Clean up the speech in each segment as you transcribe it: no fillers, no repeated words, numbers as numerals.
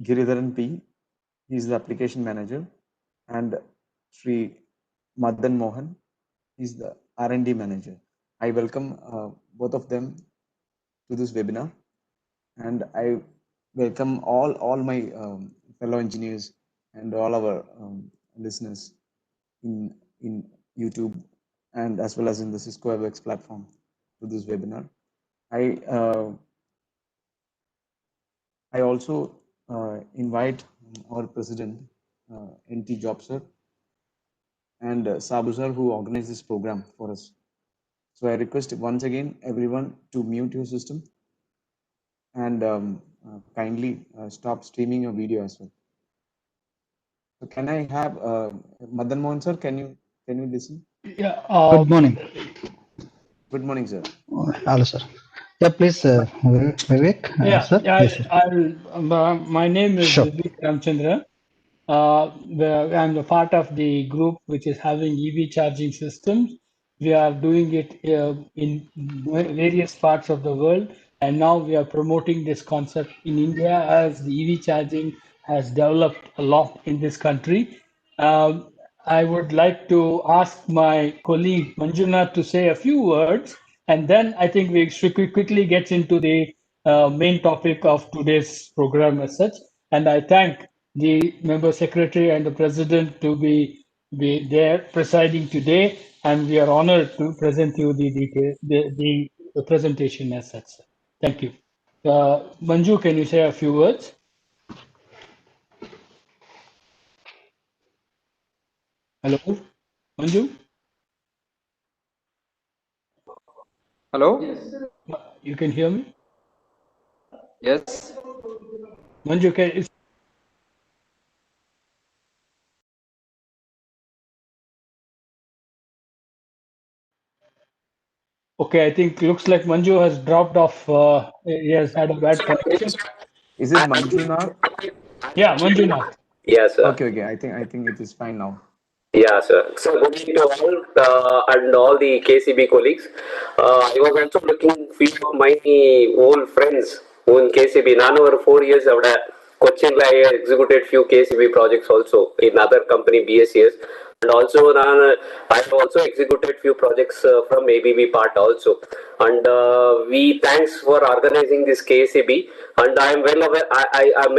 Giridharan P. He is the application manager, and Sri Madan Mohan. He is the R&D manager. I welcome both of them to this webinar, and I welcome all my fellow engineers and all our listeners in YouTube and as well as in the Cisco WebEx platform to this webinar. I also invite our president NT Job sir and Sabu sir, who organized this program for us. So I request once again everyone to mute your system and kindly stop streaming your video as well. So can I have Madan Mohan sir? Can you listen? Yeah. Good morning. Good morning, sir. Hello, sir. Yeah, please, Vivek. Sir, please. My name is Sure. Vivek Ramchandra. I'm the part of the group which is having EV charging systems. We are doing it in various parts of the world, and now we are promoting this concept in India as the EV charging has developed a lot in this country. I would like to ask my colleague Manjunath to say a few words, and then I think we should quickly get into the main topic of today's program as such. And I thank the member secretary and the president to be there presiding today, and we are honored to present you the presentation as such. Thank you. Manju, can you say a few words? Hello, Manju? Hello? You can hear me? Yes. Manju, can Okay, I think looks like Manju has dropped off. He has had a bad connection. Is it Manjunath? Yeah, Manjunath. Yes, sir. Okay. I think it is fine now. Yeah, sir. So good evening to all and all the KCB colleagues. I was also looking few of my old friends who in KCB. ನಾನು over 4 years അവിടെ കൊച്ചിയിൽ I executed few KCB projects also in other company BSCS. And also I have also executed few projects from ABB part also. And we thanks for organizing this KSEB. And I am well aware.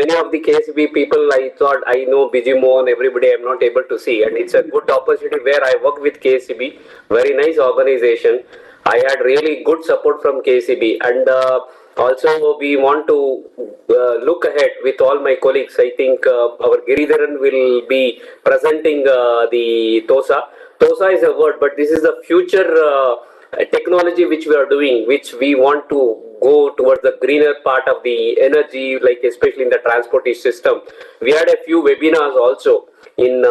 Many of the KSEB people I thought I know Bijimo and everybody I am not able to see. And it's a good opportunity where I work with KSEB. Very nice organization. I had really good support from KCB, and also we want to look ahead with all my colleagues. I think our Giridharan will be presenting the TOSA. TOSA is a word, but this is the future technology which we are doing, which we want to go towards the greener part of the energy, like especially in the transportation system. We had a few webinars also in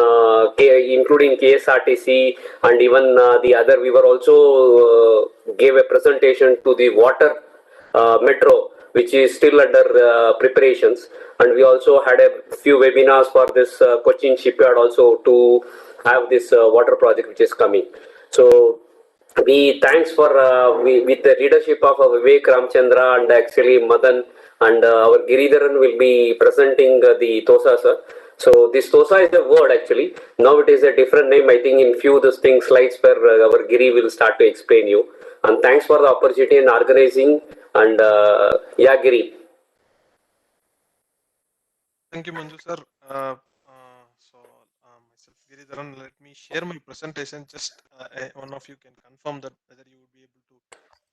including KSRTC and even the other. We were also gave a presentation to the water metro, which is still under preparations, and we also had a few webinars for this Cochin shipyard also to have this water project which is coming. So we thanks for with the leadership of Vivek Ramchandra and actually Madan and our Giridharan will be presenting the TOSA, sir. So this TOSA is a word actually. Now it is a different name. I think in few those things slides where our Giri will start to explain you. And thanks for the opportunity in organizing. And yeah, Giri. Thank you, Manju sir. Myself, Giridharan, let me share my presentation. Just one of you can confirm that whether you would be able to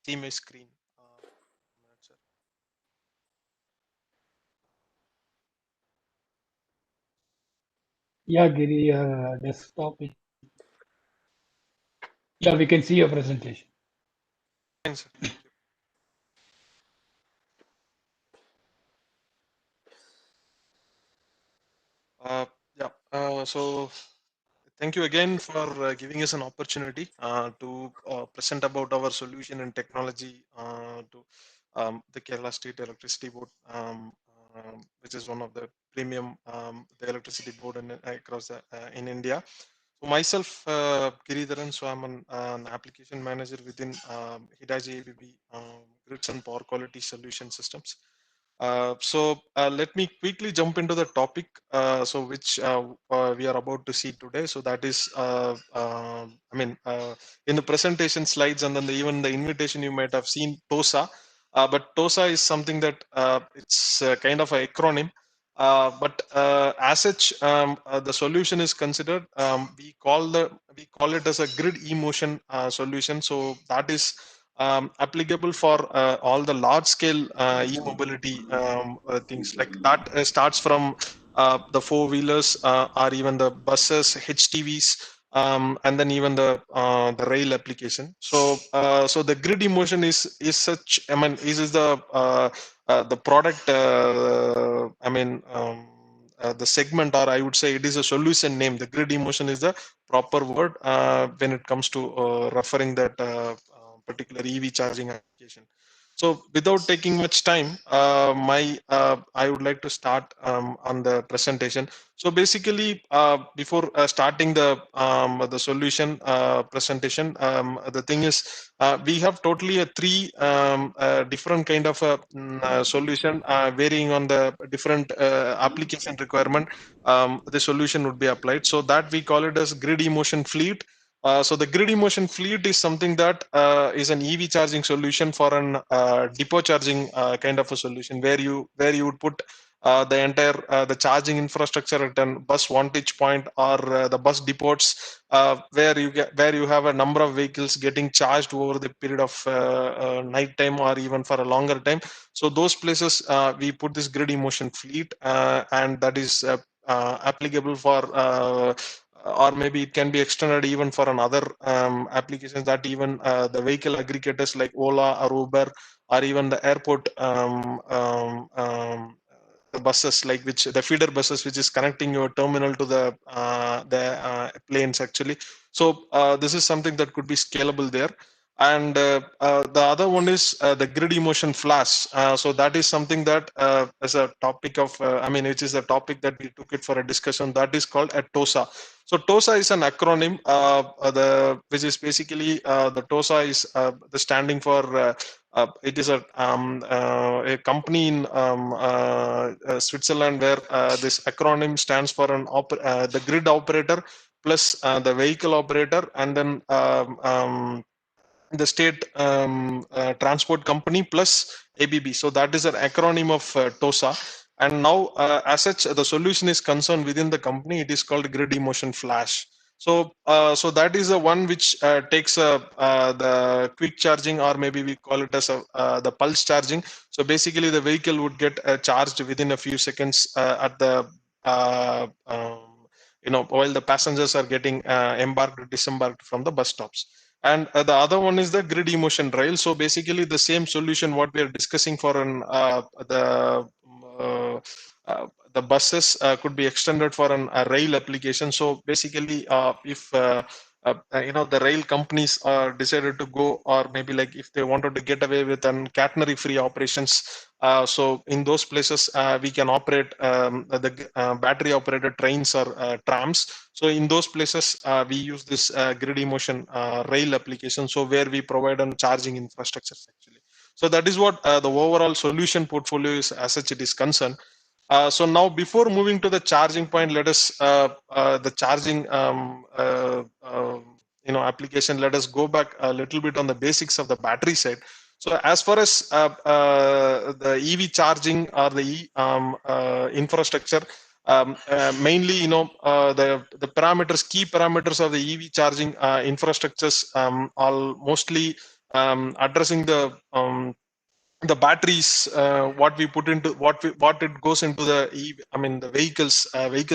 see my screen. Sir. Yeah, Giri, desktop. Yeah, we can see your presentation. Thanks, sir. Thank you. So thank you again for giving us an opportunity to present about our solution and technology to the Kerala State Electricity Board, which is one of the premium the electricity board across in India. So myself, Giridharan, so I'm an application manager within HITACHI ABB Grids and Power Quality Solution Systems. Let me quickly jump into the topic, which we are about to see today. So that is, in the presentation slides and then even the invitation you might have seen TOSA, but TOSA is something that it's kind of an acronym. But as such, the solution is considered. We call it as a grid e-motion solution. So that is applicable for all the large scale e-mobility things like that. Starts from the four wheelers or even the buses, HTVs, and then even the rail application. So the grid emotion is such. I mean, is the product. The segment, or I would say, it is a solution name. The grid emotion is the proper word when it comes to referring that particular EV charging application. So without taking much time, I would like to start on the presentation. So basically, before starting the solution presentation, the thing is, we have totally three different kind of solution varying on the different application requirement. The solution would be applied. So that we call it as grid emotion fleet. So the grid emotion fleet is something that is an EV charging solution for an depot charging kind of a solution, where you would put the entire the charging infrastructure at a bus vantage point or the bus depots, where you have a number of vehicles getting charged over the period of night time or even for a longer time. So those places we put this grid emotion fleet, and that is applicable for or maybe it can be extended even for another applications, that even the vehicle aggregators like Ola or Uber, or even the airport the buses, like which the feeder buses, which is connecting your terminal to the planes actually. So this is something that could be scalable there. And the other one is the grid emotion flash. So that is something that as a topic of which is a topic that we took it for a discussion, that is called a TOSA. So TOSA is an acronym, which is basically the TOSA is the standing for it is a company in Switzerland, where this acronym stands for the grid operator plus the vehicle operator, and then the state transport company plus ABB. So that is an acronym of TOSA. And now, as such, the solution is concerned within the company. It is called grid emotion flash. So that is the one which takes the quick charging, or maybe we call it as the pulse charging. So basically, the vehicle would get charged within a few seconds at the while the passengers are getting embarked or disembarked from the bus stops. And the other one is the grid emotion rail. So basically, the same solution what we are discussing for uh, the buses could be extended for a rail application. So basically, if the rail companies decided to go, or maybe like if they wanted to get away with an catenary free operations, so in those places we can operate the battery operated trains or trams. So in those places we use this grid emotion rail application, so where we provide a charging infrastructure actually. So that is what the overall solution portfolio is, as such it is concerned. So now, before moving to the charging point, let us the charging application. Let us go back a little bit on the basics of the battery side. So as far as the EV charging or the infrastructure, mainly the parameters, key parameters of the EV charging infrastructures are mostly addressing the batteries, what we put into what it goes into the the vehicle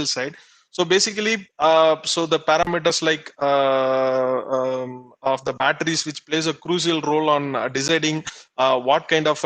side. So basically, so the parameters like of the batteries, which plays a crucial role on deciding what kind of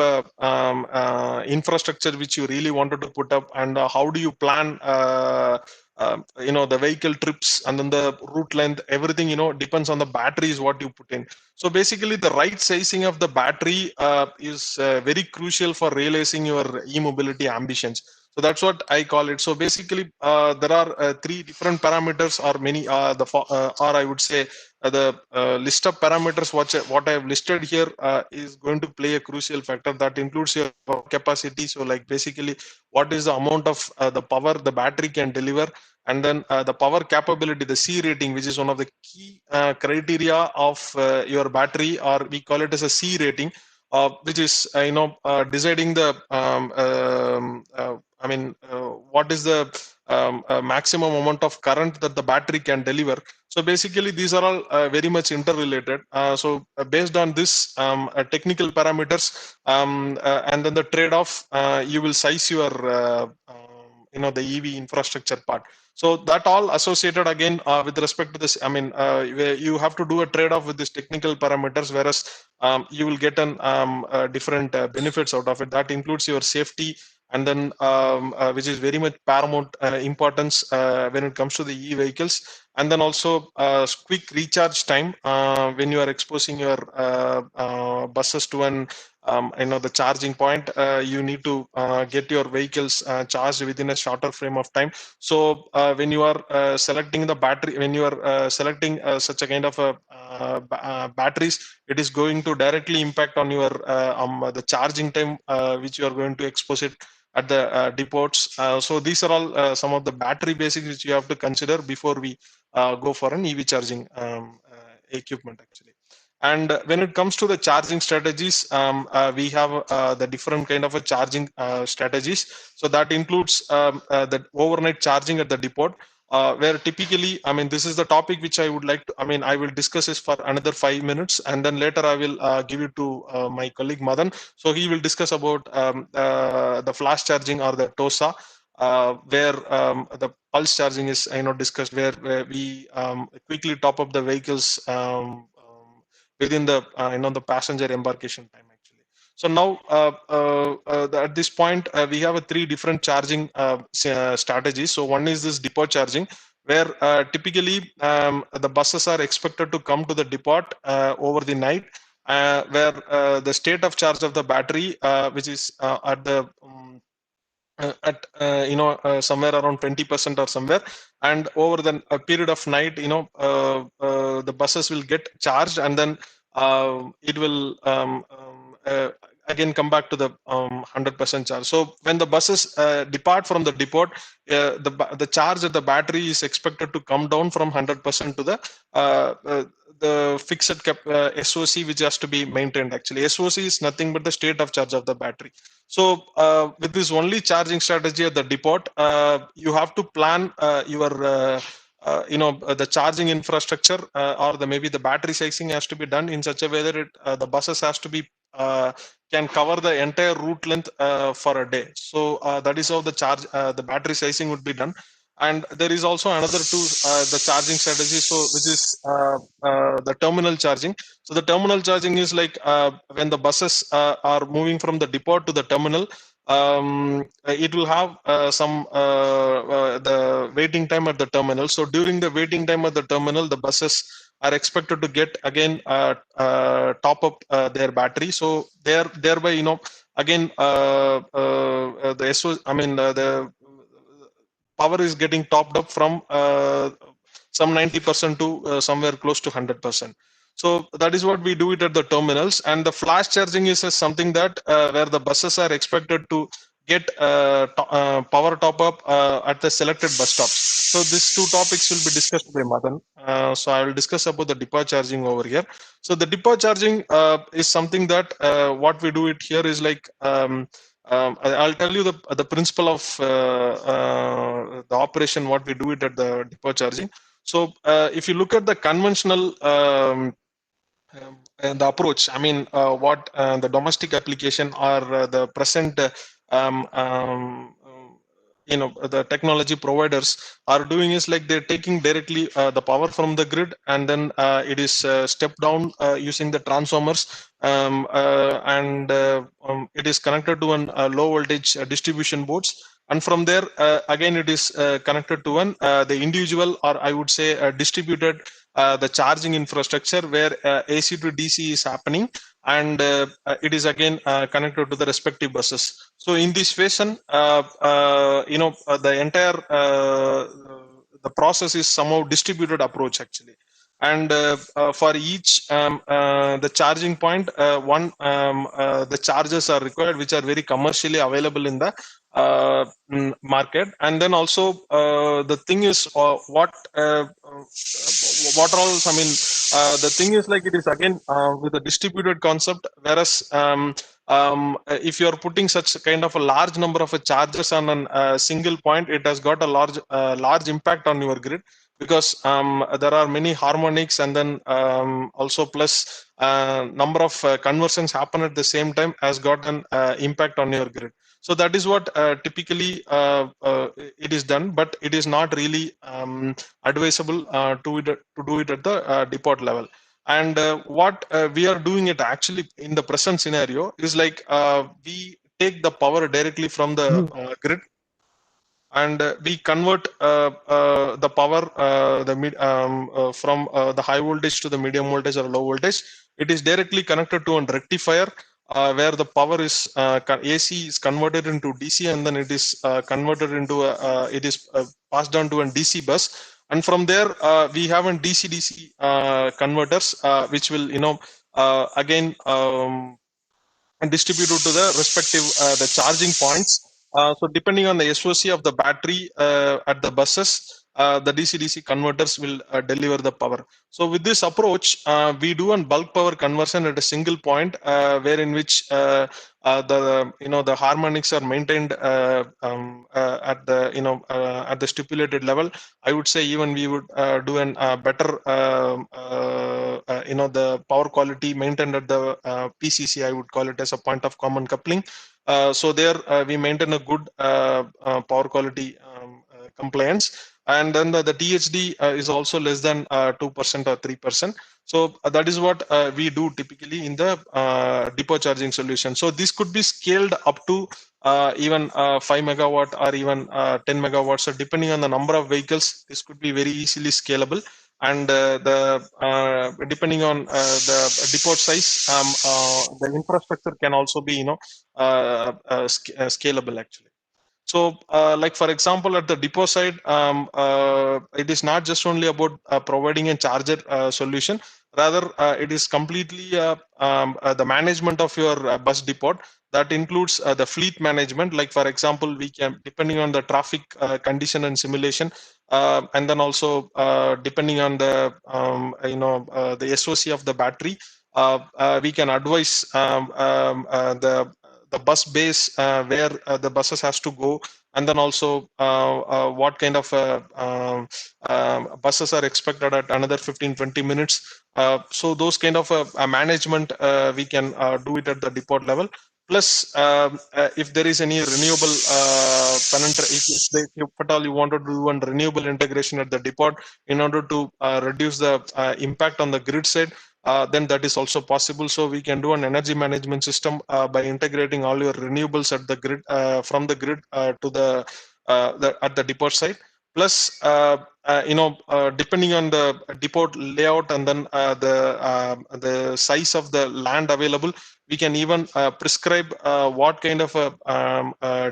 infrastructure which you really wanted to put up, and how do you plan the vehicle trips, and then the route length, everything depends on the batteries what you put in. So basically, the right sizing of the battery is very crucial for realizing your e-mobility ambitions. So that's what I call it. So basically, there are 3 different parameters, or many, or I would say the list of parameters what I have listed here is going to play a crucial factor. That includes your capacity. So like basically, what is the amount of the power the battery can deliver, and then the power capability, the C rating, which is one of the key criteria of your battery, or we call it as a C rating, which is deciding the what is the maximum amount of current that the battery can deliver. So basically, these are all very much interrelated. So based on this technical parameters, and then the trade-off, you will size your the EV infrastructure part. So that all associated again with respect to this. Where you have to do a trade-off with these technical parameters, whereas you will get different benefits out of it. That includes your safety, and then which is very much paramount importance when it comes to the e-vehicles, and then also quick recharge time when you are exposing your buses to an the charging point. You need to get your vehicles charged within a shorter frame of time. So when you are selecting the battery, when you are selecting such a kind of batteries, it is going to directly impact on your the charging time which you are going to expose it at the depots. So these are all some of the battery basics which you have to consider before we go for an EV charging equipment actually. And when it comes to the charging strategies, we have the different kind of a charging strategies. So that includes the overnight charging at the depot, where typically, this is the topic which I would like to, I will discuss this for another 5 minutes, and then later I will give it to my colleague Madan. So he will discuss about the flash charging, or the TOSA, where the pulse charging is discussed, where we quickly top up the vehicles within the the passenger embarkation time actually. So now at this point we have 3 different charging strategies. So one is this depot charging, where typically the buses are expected to come to the depot over the night, where the state of charge of the battery, which is at the at somewhere around 20% or somewhere, and over the period of night, the buses will get charged, and then it will again come back to the 100% charge. So when the buses depart from the depot, the charge of the battery is expected to come down from 100% to the fixed SOC, which has to be maintained actually. SOC is nothing but the state of charge of the battery. So with this only charging strategy at the depot, you have to plan your the charging infrastructure, or maybe the battery sizing has to be done in such a way that the buses has to be can cover the entire route length for a day. So that is how the battery sizing would be done. And there is also another the charging strategy, so which is the terminal charging. So the terminal charging is like when the buses are moving from the depot to the terminal, it will have the waiting time at the terminal. So during the waiting time at the terminal, the buses are expected to get again top up their battery. So thereby again the the power is getting topped up from some 90% to somewhere close to 100%. So that is what we do it at the terminals. And the flash charging is something that where the buses are expected to get power top up at the selected bus stops. So these 2 topics will be discussed by Madan. So I will discuss about the depot charging over here. So the depot charging is something that what we do it here is like I'll tell you the principle of the operation, what we do it at the depot charging. So if you look at the conventional and the approach, what the domestic application or the present the technology providers are doing is like they're taking directly the power from the grid, and then it is stepped down using the transformers, and it is connected to an low voltage distribution boards, and from there again it is connected to the individual, or I would say distributed the charging infrastructure, where AC to DC is happening, and it is again connected to the respective buses. So in this fashion, the entire the process is somehow distributed approach actually. And for each the charging point, the chargers are required, which are very commercially available in the market. And then also the thing is what all, I mean, the thing is like it is again with a distributed concept, whereas if you are putting such kind of a large number of chargers on a single point, it has got a large impact on your grid, because there are many harmonics, and then also plus number of conversions happen at the same time has got an impact on your grid. So that is what typically it is done, but it is not really advisable to do it at the depot level. And what we are doing it actually in the present scenario is like we take the power directly from the grid, and we convert the power from the high voltage to the medium voltage or low voltage. It is directly connected to a rectifier where the power is AC is converted into DC, and then it is converted into it is passed on to a DC bus. And from there we have a DC-DC converters which will again and distributed to the respective the charging points. So depending on the SOC of the battery at the buses, the DC-DC converters will deliver the power. So with this approach, we do a bulk power conversion at a single point, where in which the harmonics are maintained at the at the stipulated level. I would say even we would do a better the power quality maintained at the PCC. I would call it as a point of common coupling. So there we maintain a good power quality compliance. And then the THD is also less than 2% or 3%. So that is what we do typically in the depot charging solution. So this could be scaled up to even 5 megawatt or even 10 megawatts. So depending on the number of vehicles, this could be very easily scalable. And depending on the depot size, the infrastructure can also be scalable actually. So like for example, at the depot side, it is not just only about providing a charger solution. Rather, it is completely the management of your bus depot. That includes the fleet management. Like for example, we can, depending on the traffic condition and simulation, and then also depending on the the SOC of the battery, we can advise the bus base where the buses has to go, and then also what kind of buses are expected at another 15-20 minutes. So those kind of management we can do it at the depot level. Plus, if there is any renewable if at all you want to do one renewable integration at the depot in order to reduce the impact on the grid side, then that is also possible. So we can do an energy management system by integrating all your renewables at the grid, from the grid to the at the depot side. Plus, depending on the depot layout and then the size of the land available, we can even prescribe what kind of a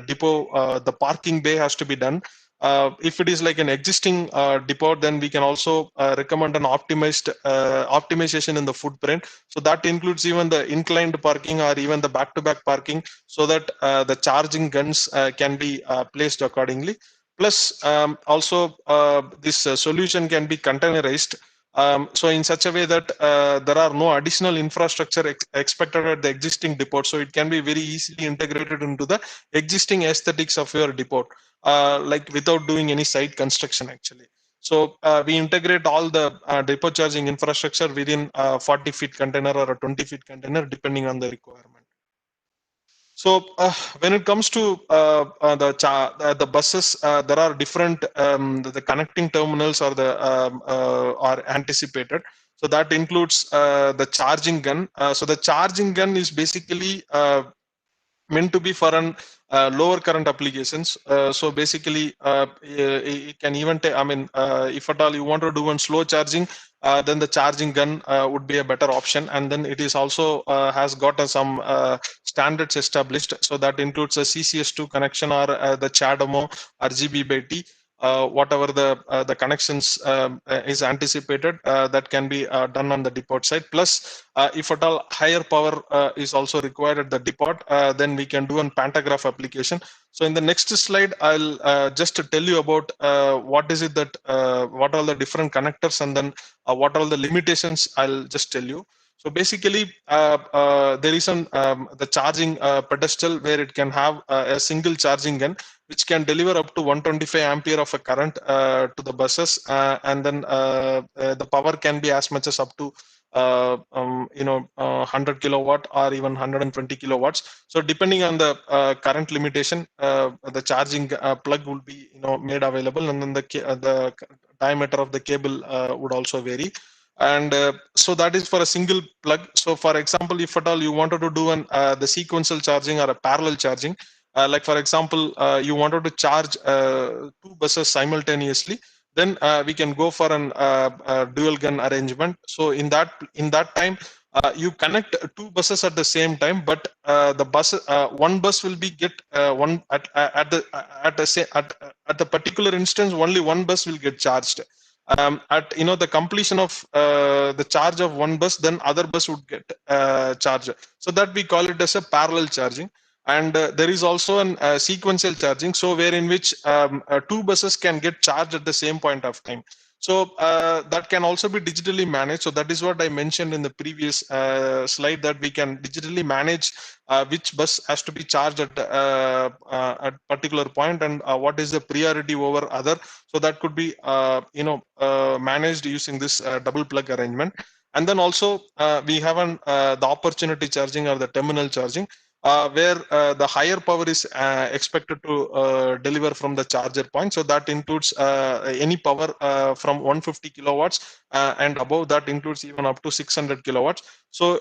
depot the parking bay has to be done. If it is like an existing depot, then we can also recommend an optimization in the footprint. So that includes even the inclined parking or even the back-to-back parking, so that the charging guns can be placed accordingly. Plus, also this solution can be containerized. So in such a way that there are no additional infrastructure expected at the existing depot, so it can be very easily integrated into the existing aesthetics of your depot, like without doing any site construction actually. So we integrate all the depot charging infrastructure within a 40 feet container or a 20 feet container, depending on the requirement. So when it comes to the buses, there are different the connecting terminals or the are anticipated. So that includes the charging gun. So the charging gun is basically meant to be for an lower current applications. So basically, it can even take, I mean, if at all you want to do one slow charging, then the charging gun would be a better option. And then it is also has got some standards established. So that includes a CCS2 connection or the CHAdeMO RGB by T. Whatever the connections is anticipated, that can be done on the depot side. Plus, if at all higher power is also required at the depot, then we can do an pantograph application. So in the next slide, I'll just tell you about what is it that what are the different connectors, and then what are the limitations. I'll just tell you. So basically, there is the charging pedestal where it can have a single charging gun, which can deliver up to 125 ampere of a current to the buses, and then the power can be as much as up to 100 kilowatt or even 120 kilowatts. So depending on the current limitation, the charging plug will be made available, and then the diameter of the cable would also vary. And so that is for a single plug. So for example, if at all you wanted to do the sequential charging or a parallel charging, like for example, you wanted to charge 2 buses simultaneously, then we can go for an dual gun arrangement. So in that time, you connect 2 buses at the same time, but the bus one bus will be get one at the particular instance, only one bus will get charged. At the completion of the charge of one bus, then other bus would get charged. So that we call it as a parallel charging. And there is also a sequential charging, so where in which 2 buses can get charged at the same point of time. So that can also be digitally managed. So that is what I mentioned in the previous slide, that we can digitally manage which bus has to be charged at particular point, and what is the priority over other. So that could be managed using this double plug arrangement. And then also we have the opportunity charging or the terminal charging, where the higher power is expected to deliver from the charger point. So that includes any power from 150 kilowatts, and above that includes even up to 600 kilowatts. So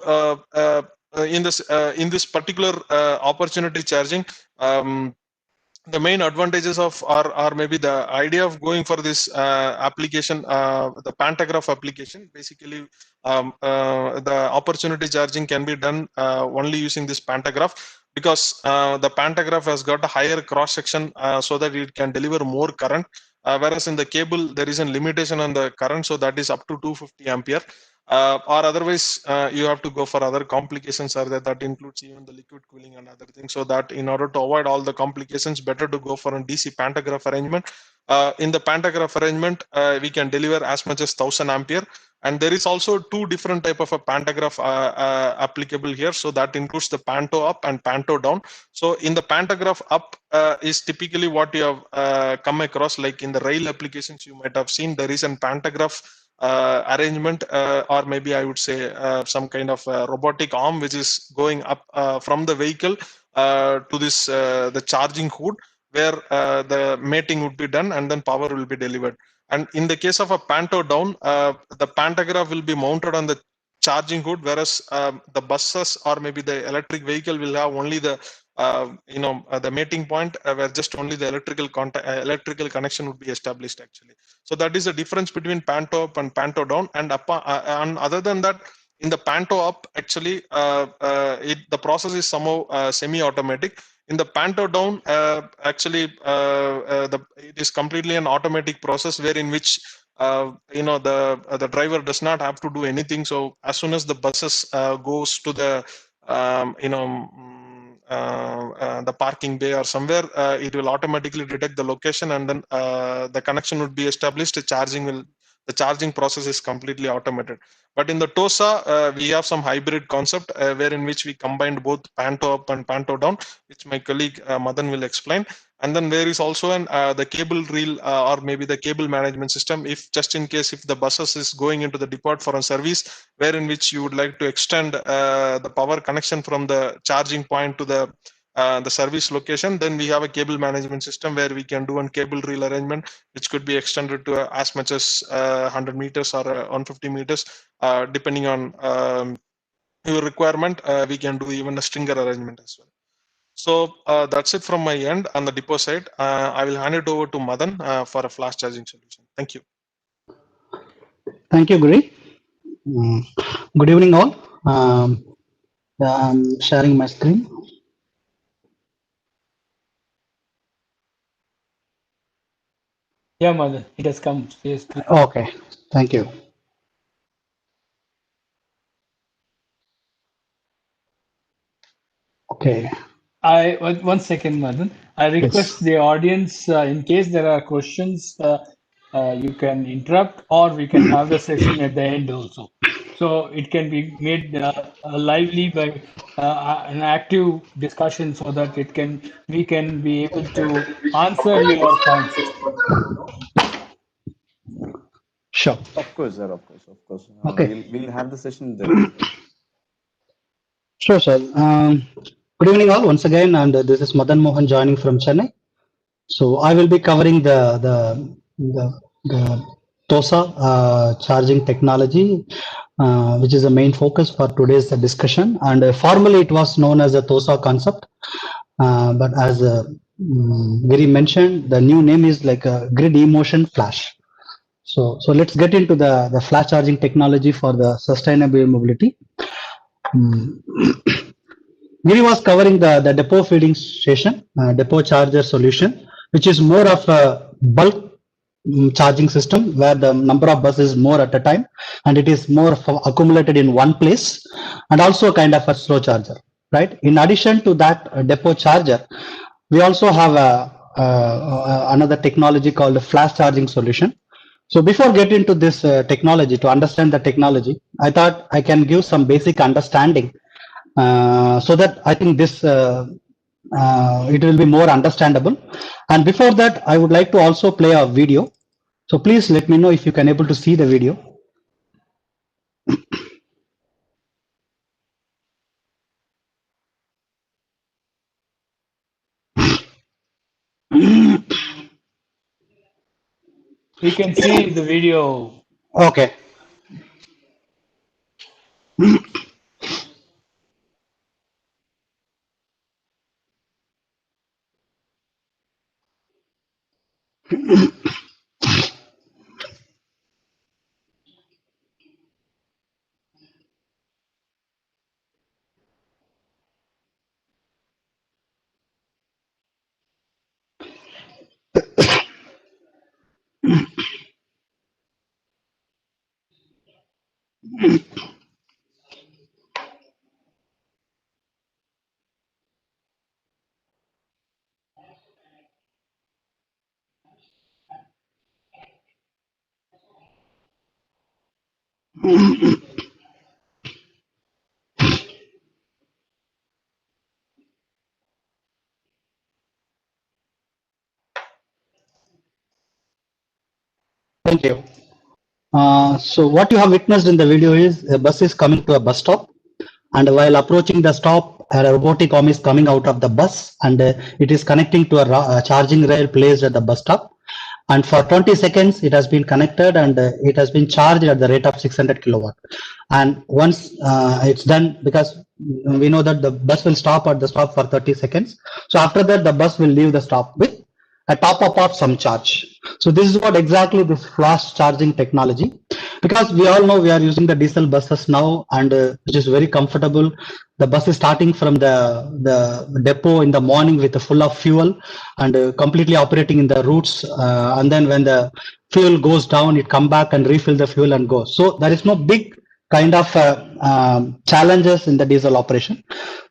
in this particular opportunity charging, the main advantages of or maybe the idea of going for this application, the pantograph application, basically the opportunity charging can be done only using this pantograph, because the pantograph has got a higher cross section, so that it can deliver more current, whereas in the cable there is a limitation on the current, so that is up to 250 ampere. Or otherwise, you have to go for other complications are there, that includes even the liquid cooling and other things. So that in order to avoid all the complications, better to go for a DC pantograph arrangement. In the pantograph arrangement, we can deliver as much as 1000 ampere. And there is also 2 different type of a pantograph applicable here. So that includes the panto up and panto down. So in the pantograph up is typically what you have come across, like in the rail applications you might have seen, there is a pantograph arrangement, or maybe I would say some kind of robotic arm which is going up from the vehicle to this the charging hood, where the mating would be done and then power will be delivered. And in the case of a panto down, the pantograph will be mounted on the charging hood, whereas the buses or maybe the electric vehicle will have only the the mating point, where just only the electrical connection would be established actually. So that is the difference between panto up and panto down. And other than that, in the panto up, actually the process is somehow semi-automatic. In the panto down, actually it is completely an automatic process, where in which the driver does not have to do anything. So as soon as the buses goes to the the parking bay or somewhere, it will automatically detect the location, and then the connection would be established. The charging process is completely automated. But in the TOSA, we have some hybrid concept where in which we combined both panto up and panto down, which my colleague Madan will explain. And then there is also the cable reel or maybe the cable management system, if just in case if the buses is going into the depot for a service, where in which you would like to extend the power connection from the charging point to the service location, then we have a cable management system where we can do a cable reel arrangement, which could be extended to as much as 100 meters or 150 meters, depending on your requirement. We can do even a stringer arrangement as well. So that's it from my end on the depot side. I will hand it over to Madan for a flash charging solution. Thank you. Thank you, Guri. Good evening, all. I'm sharing my screen. Yeah, Madan, it has come. Yes, please. Okay, thank you. Okay. One second, Madan. I request the audience, in case there are questions, you can interrupt, or we can have the session at the end also. So it can be made lively by an active discussion, so that we can be able to answer your points. Sure. Of course, sir. Of course. Okay. We'll have the session then. Sure, sir. Good evening, all. Once again, and this is Madan Mohan joining from Chennai. So I will be covering the TOSA charging technology, which is the main focus for today's discussion. And formally, it was known as the TOSA concept, but as Giri mentioned, the new name is like a grid emotion flash. So let's get into the flash charging technology for the sustainable mobility. Giri was covering the depot feeding station, depot charger solution, which is more of a bulk charging system where the number of buses is more at a time, and it is more accumulated in one place, and also kind of a slow charger, right? In addition to that depot charger, we also have another technology called the flash charging solution. So before getting into this technology, to understand the technology, I thought I can give some basic understanding so that I think this it will be more understandable. And before that, I would like to also play a video. So please let me know if you can able to see the video. We can see the video. Okay. Thank you. So what you have witnessed in the video is a bus is coming to a bus stop, and while approaching the stop, a robotic arm is coming out of the bus, and it is connecting to a charging rail placed at the bus stop. And for 20 seconds, it has been connected, and it has been charged at the rate of 600 kilowatt. And once it's done, because we know that the bus will stop at the stop for 30 seconds. So after that, the bus will leave the stop with a top up of some charge. So this is what exactly this flash charging technology, because we all know we are using the diesel buses now, and which is very comfortable. The bus is starting from the depot in the morning with a full of fuel, and completely operating in the routes, and then when the fuel goes down, it come back and refill the fuel and go. So there is no big kind of challenges in the diesel operation.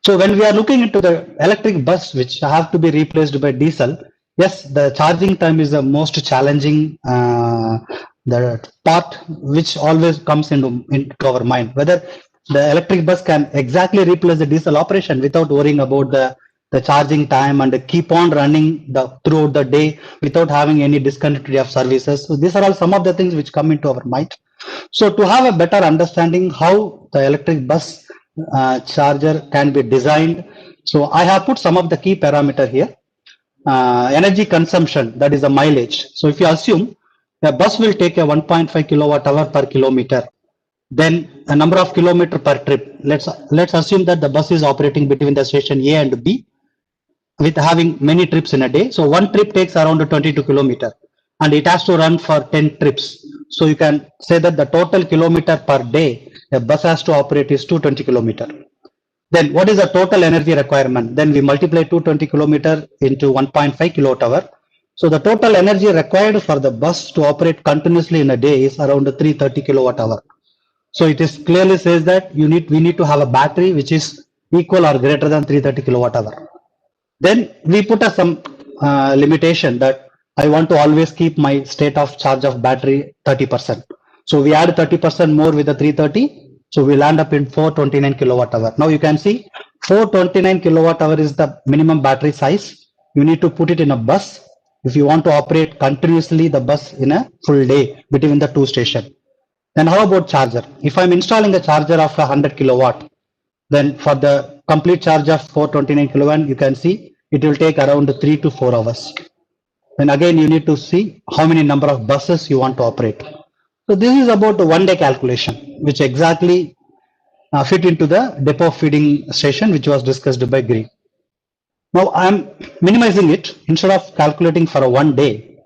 So when we are looking into the electric bus, which have to be replaced by diesel, yes, the charging time is the most challenging the part which always comes into our mind, whether the electric bus can exactly replace the diesel operation without worrying about the charging time and keep on running throughout the day without having any discontinuity of services. So these are all some of the things which come into our mind. So to have a better understanding how the electric bus charger can be designed, so I have put some of the key parameter here. Energy consumption, that is the mileage. So if you assume a bus will take a 1.5 kilowatt hour per kilometer, then a number of kilometer per trip. Let's assume that the bus is operating between the station A and B. with having many trips in a day. So one trip takes around 22 kilometer and it has to run for 10 trips. So you can say that the total kilometer per day a bus has to operate is 220 kilometer. Then what is the total energy requirement? Then we multiply 220 kilometer into 1.5 kilowatt hour. So the total energy required for the bus to operate continuously in a day is around 330 kilowatt hour. So it is clearly says that we need to have a battery which is equal or greater than 330 kilowatt hour. Then we put some limitation that I want to always keep my state of charge of battery 30%. So we add 30% more with the 330. So we'll end up in 429 kilowatt hour. Now you can see 429 kilowatt hour is the minimum battery size. You need to put it in a bus if you want to operate continuously the bus in a full day between the two stations. Then how about charger? If I'm installing a charger of 100 kilowatt, then for the complete charge of 429 kilowatt, you can see it will take around 3 to 4 hours. And again, you need to see how many number of buses you want to operate. So this is about the 1 day calculation, which exactly fit into the depot feeding station, which was discussed by Green. Now I'm minimizing it instead of calculating for a 1 day.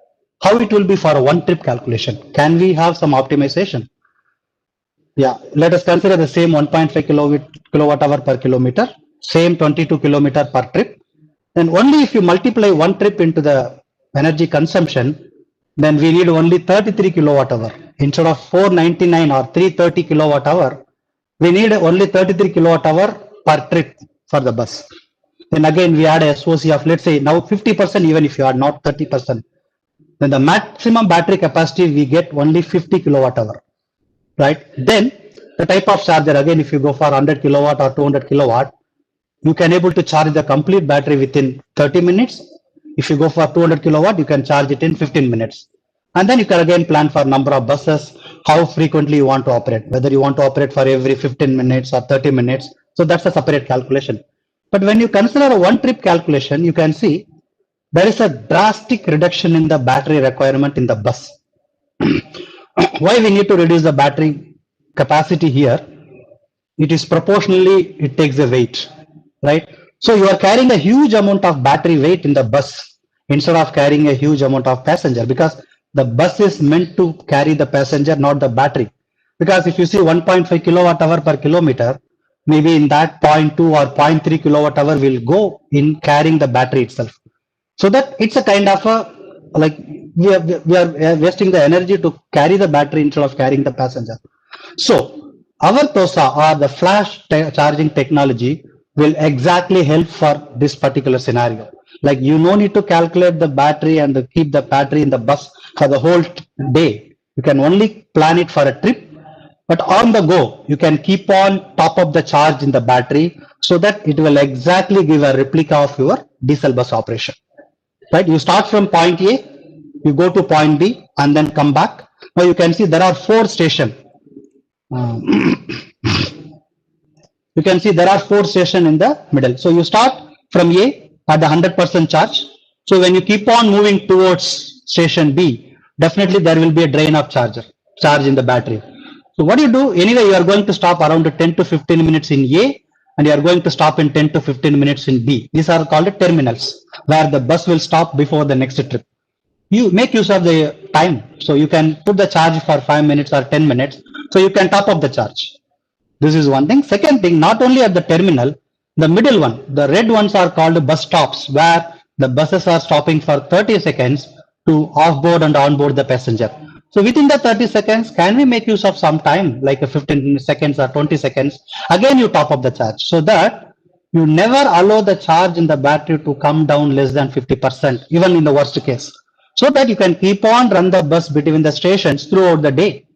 How it will be for a 1 trip calculation? Can we have some optimization? Yeah, let us consider the same 1.5 kilowatt hour per kilometer, same 22 kilometer per trip. Then only if you multiply 1 trip into the energy consumption, then we need only 33 kilowatt hour. Instead of 499 or 330 kilowatt hour, we need only 33 kilowatt hour per trip for the bus. Then again, we add a SOC of, let's say now 50%, even if you are not 30%. Then the maximum battery capacity, we get only 50 kilowatt hour. Right? Then the type of charger, again, if you go for 100 kilowatt or 200 kilowatt, you can able to charge the complete battery within 30 minutes. If you go for 200 kilowatt, you can charge it in 15 minutes. And then you can again plan for number of buses, how frequently you want to operate, whether you want to operate for every 15 minutes or 30 minutes. So that's a separate calculation. But when you consider a 1 trip calculation, you can see there is a drastic reduction in the battery requirement in the bus. Why we need to reduce the battery capacity here? It is proportionally, it takes the weight, right? So you are carrying a huge amount of battery weight in the bus instead of carrying a huge amount of passenger, because the bus is meant to carry the passenger, not the battery. Because if you see 1.5 kilowatt hour per kilometer, maybe in that 0.2 or 0.3 kilowatt hour will go in carrying the battery itself. So that it's a kind of a, like we are wasting the energy to carry the battery instead of carrying the passenger. So our TOSA or the flash charging technology will exactly help for this particular scenario. Like you no need to calculate the battery and keep the battery in the bus for the whole day. You can only plan it for a trip, but on the go, you can keep on top of the charge in the battery so that it will exactly give a replica of your diesel bus operation. Right? You start from point A, you go to point B and then come back. Now you can see there are 4 stations. You can see there are 4 stations in the middle. So you start from A at the 100% charge. So when you keep on moving towards station B, definitely there will be a drain of charge in the battery. So what you do, anyway, you are going to stop around 10 to 15 minutes in A and you are going to stop in 10 to 15 minutes in B. These are called terminals where the bus will stop before the next trip. You make use of the time. So you can put the charge for 5 minutes or 10 minutes. So you can top up the charge. This is one thing. Second thing, not only at the terminal, the middle one, the red ones are called bus stops, where the buses are stopping for 30 seconds to offboard and onboard the passenger. So within the 30 seconds, can we make use of some time, like a 15 seconds or 20 seconds? Again, you top up the charge so that you never allow the charge in the battery to come down less than 50%, even in the worst case, so that you can keep on run the bus between the stations throughout the day.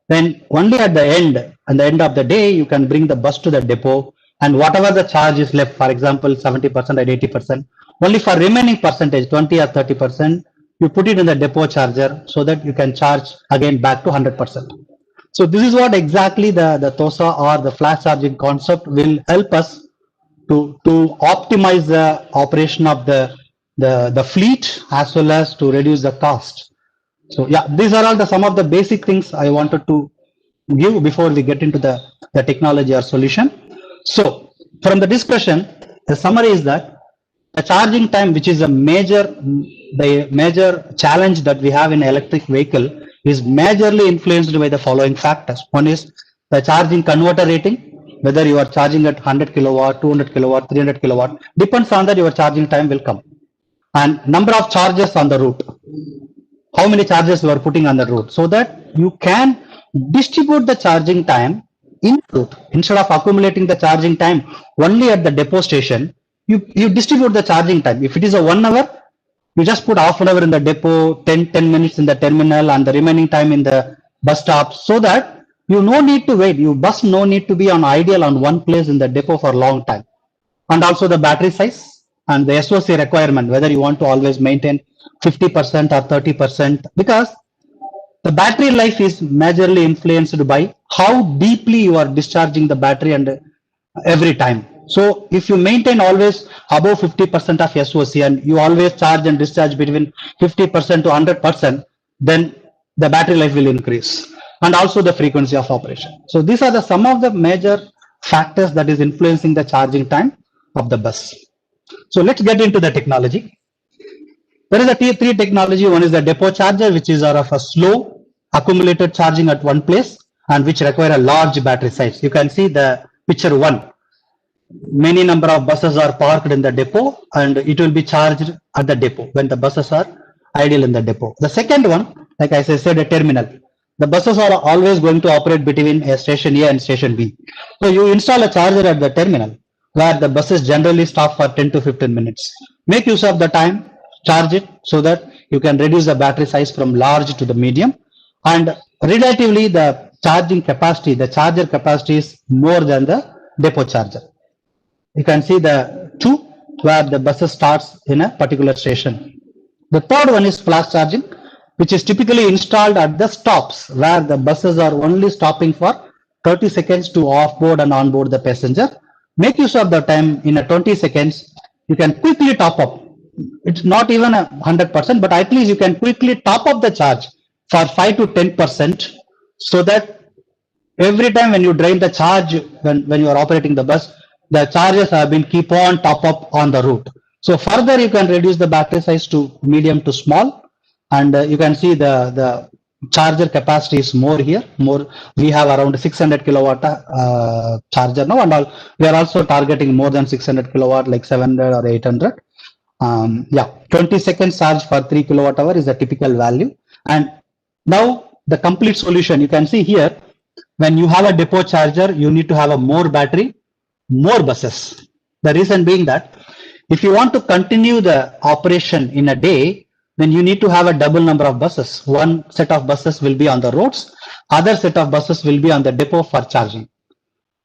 Then only at the end of the day, you can bring the bus to the depot, and whatever the charge is left, for example, 70% or 80%, only for remaining percentage, 20 or 30%, you put it in the depot charger so that you can charge again back to 100%. So this is what exactly the TOSA or the flash charging concept will help us to optimize the operation of the fleet as well as to reduce the cost. So yeah, these are all some of the basic things I wanted to give before we get into the technology or solution. So from the discussion, the summary is that The charging time, which is the major challenge that we have in electric vehicle, is majorly influenced by the following factors. One is the charging converter rating, whether you are charging at 100 kilowatt, 200 kilowatt, 300 kilowatt, depends on that your charging time will come. And number of charges on the route, how many charges you are putting on the route, so that you can distribute the charging time in route. Instead of accumulating the charging time only at the depot station, you distribute the charging time. If it is a 1 hour, you just put half an hour in the depot, 10 minutes in the terminal, and the remaining time in the bus stop, so that you no need to wait. You bus no need to be on ideal on one place in the depot for a long time. And also the battery size and the SOC requirement, whether you want to always maintain 50% or 30%, because the battery life is majorly influenced by how deeply you are discharging the battery and every time. So if you maintain always above 50% of SOC and you always charge and discharge between 50% to 100%, then the battery life will increase, and also the frequency of operation. So these are some of the major factors that is influencing the charging time of the bus. So let's get into the technology. There is a tier 3 technology. One is the depot charger, which is of a slow accumulated charging at one place and which require a large battery size. You can see the picture 1. Many number of buses are parked in the depot and it will be charged at the depot when the buses are idle in the depot. The second one, like I said, a terminal. The buses are always going to operate between a station A and station B. So you install a charger at the terminal where the buses generally stop for 10 to 15 minutes. Make use of the time, charge it so that you can reduce the battery size from large to the medium, and relatively the charging capacity, the charger capacity is more than the depot charger. You can see the 2 where the buses starts in a particular station. The third one is flash charging, which is typically installed at the stops where the buses are only stopping for 30 seconds to offboard and onboard the passenger. Make use of the time. In a 20 seconds, you can quickly top up. It's not even 100%, but at least you can quickly top up the charge for 5 to 10%, so that every time when you drain the charge, when you are operating the bus, the charges have been keep on top up on the route. So further you can reduce the battery size to medium to small, and you can see the charger capacity is more here. We have around 600 kilowatt charger now, and we are also targeting more than 600 kilowatt, like 700 or 800. 20 seconds charge for 3 kilowatt hour is a typical value. And now the complete solution, you can see here, when you have a depot charger, you need to have a more battery, more buses. The reason being that if you want to continue the operation in a day, then you need to have a double number of buses. One set of buses will be on the roads, other set of buses will be on the depot for charging.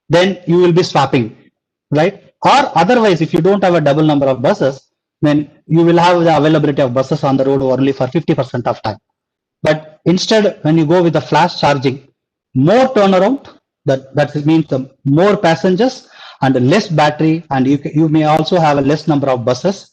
Then you will be swapping, right? Or otherwise, if you don't have a double number of buses, then you will have the availability of buses on the road only for 50% of time. But instead, when you go with the flash charging, more turnaround, that means the more passengers and less battery, and you may also have a less number of buses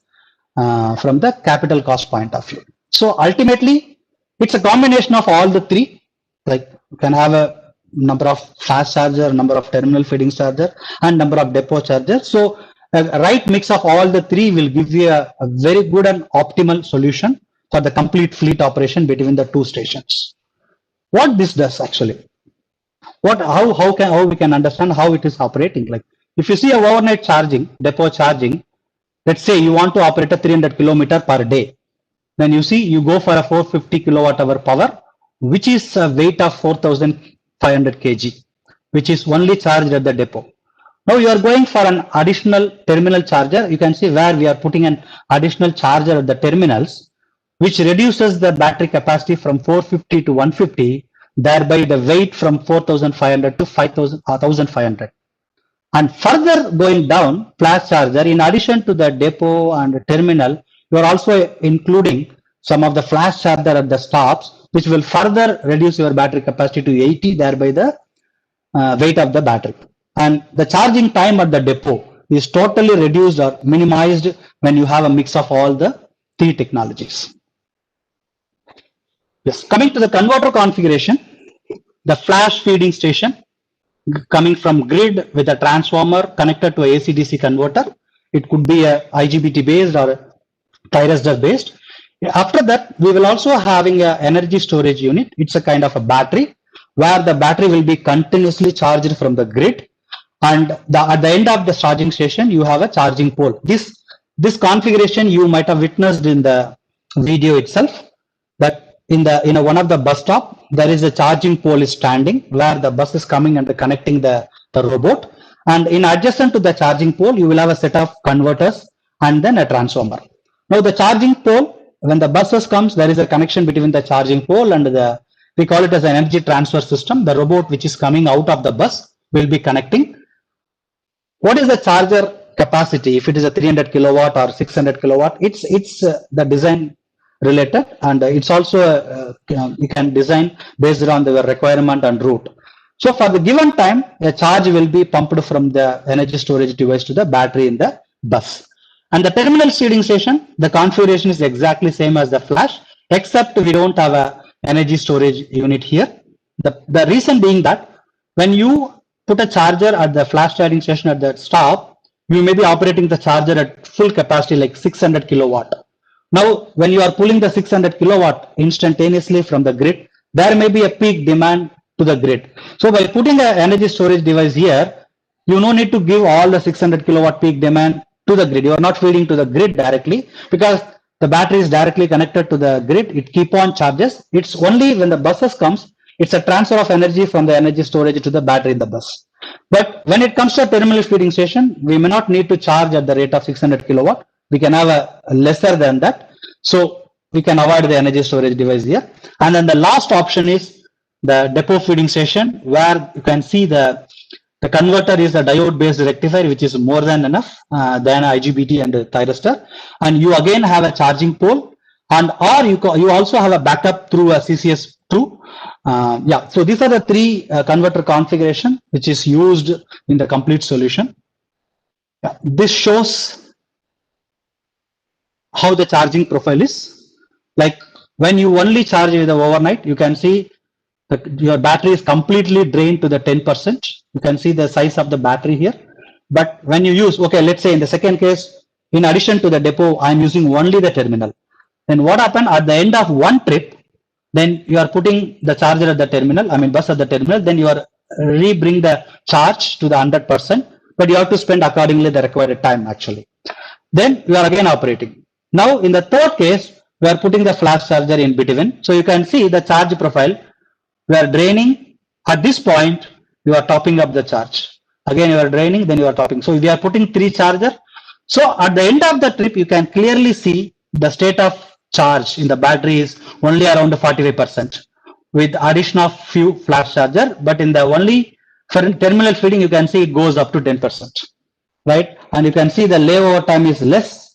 from the capital cost point of view. So ultimately, it's a combination of all the three. Like you can have a number of fast charger, number of terminal feeding charger, and number of depot charger. So a right mix of all the three will give you a very good and optimal solution for the complete fleet operation between the two stations. What this does actually, how we can understand how it is operating. Like if you see a overnight charging, depot charging, let's say you want to operate a 300 kilometer per day, then you see you go for a 450 kilowatt hour power, which is a weight of 4,500 kg, which is only charged at the depot. Now you are going for an additional terminal charger. You can see where we are putting an additional charger at the terminals, which reduces the battery capacity from 450 to 150, thereby the weight from 4,500 to 1,500. And further going down, flash charger, in addition to the depot and terminal, you are also including some of the flash charger at the stops, which will further reduce your battery capacity to 80, thereby the weight of the battery. And the charging time at the depot is totally reduced or minimized when you have a mix of all the three technologies. Yes, coming to the converter configuration, the flash feeding station coming from grid with a transformer connected to a AC-DC converter. It could be a IGBT based or a thyristor based. After that, we will also having a energy storage unit. It's a kind of a battery where the battery will be continuously charged from the grid, and at the end of the charging station you have a charging pole. This configuration you might have witnessed in the video itself, that in one of the bus stop there is a charging pole is standing where the bus is coming and connecting the robot, and in adjacent to the charging pole you will have a set of converters and then a transformer. Now the charging pole, when the buses comes, there is a connection between the charging pole and we call it as an energy transfer system. The robot which is coming out of the bus will be connecting. What is the charger capacity? If it is a 300 kilowatt or 600 kilowatt, it's the design related, and it's also you can design based on the requirement and route. So for the given time, a charge will be pumped from the energy storage device to the battery in the bus. And the terminal feeding station, the configuration is exactly same as the flash, except we don't have a energy storage unit here. The reason being that when you put a charger at the flash charging station at the stop, you may be operating the charger at full capacity like 600 kilowatt. Now, when you are pulling the 600 kilowatt instantaneously from the grid, there may be a peak demand to the grid. So by putting an energy storage device here, you no need to give all the 600 kilowatt peak demand to the grid. You are not feeding to the grid directly because the battery is directly connected to the grid. It keep on charges. It's only when the buses comes, it's a transfer of energy from the energy storage to the battery in the bus. But when it comes to a terminal feeding station, we may not need to charge at the rate of 600 kilowatt. We can have a lesser than that. So we can avoid the energy storage device here. And then the last option is the depot feeding station, where you can see the converter is a diode based rectifier, which is more than enough than IGBT and thyristor. And you again have a charging pole, and or you also have a backup through a CCS through. Yeah, so these are the three converter configuration which is used in the complete solution. Yeah, this shows how the charging profile is. Like when you only charge with the overnight, you can see that your battery is completely drained to the 10%. You can see the size of the battery here. But when you use, okay, let's say in the second case, in addition to the depot, I'm using only the terminal. Then what happened at the end of one trip, then you are putting the charger at the terminal, I mean bus at the terminal, then you are re-bring the charge to the 100%, but you have to spend accordingly the required time actually. Then you are again operating. Now in the third case, we are putting the flash charger in between. So you can see the charge profile. We are draining. At this point, you are topping up the charge. Again, you are draining, then you are topping. So we are putting 3 charger. So at the end of the trip, you can clearly see the state of charge in the battery is only around 45% with addition of few flash charger. But in the only terminal feeding, you can see it goes up to 10%, right? And you can see the layover time is less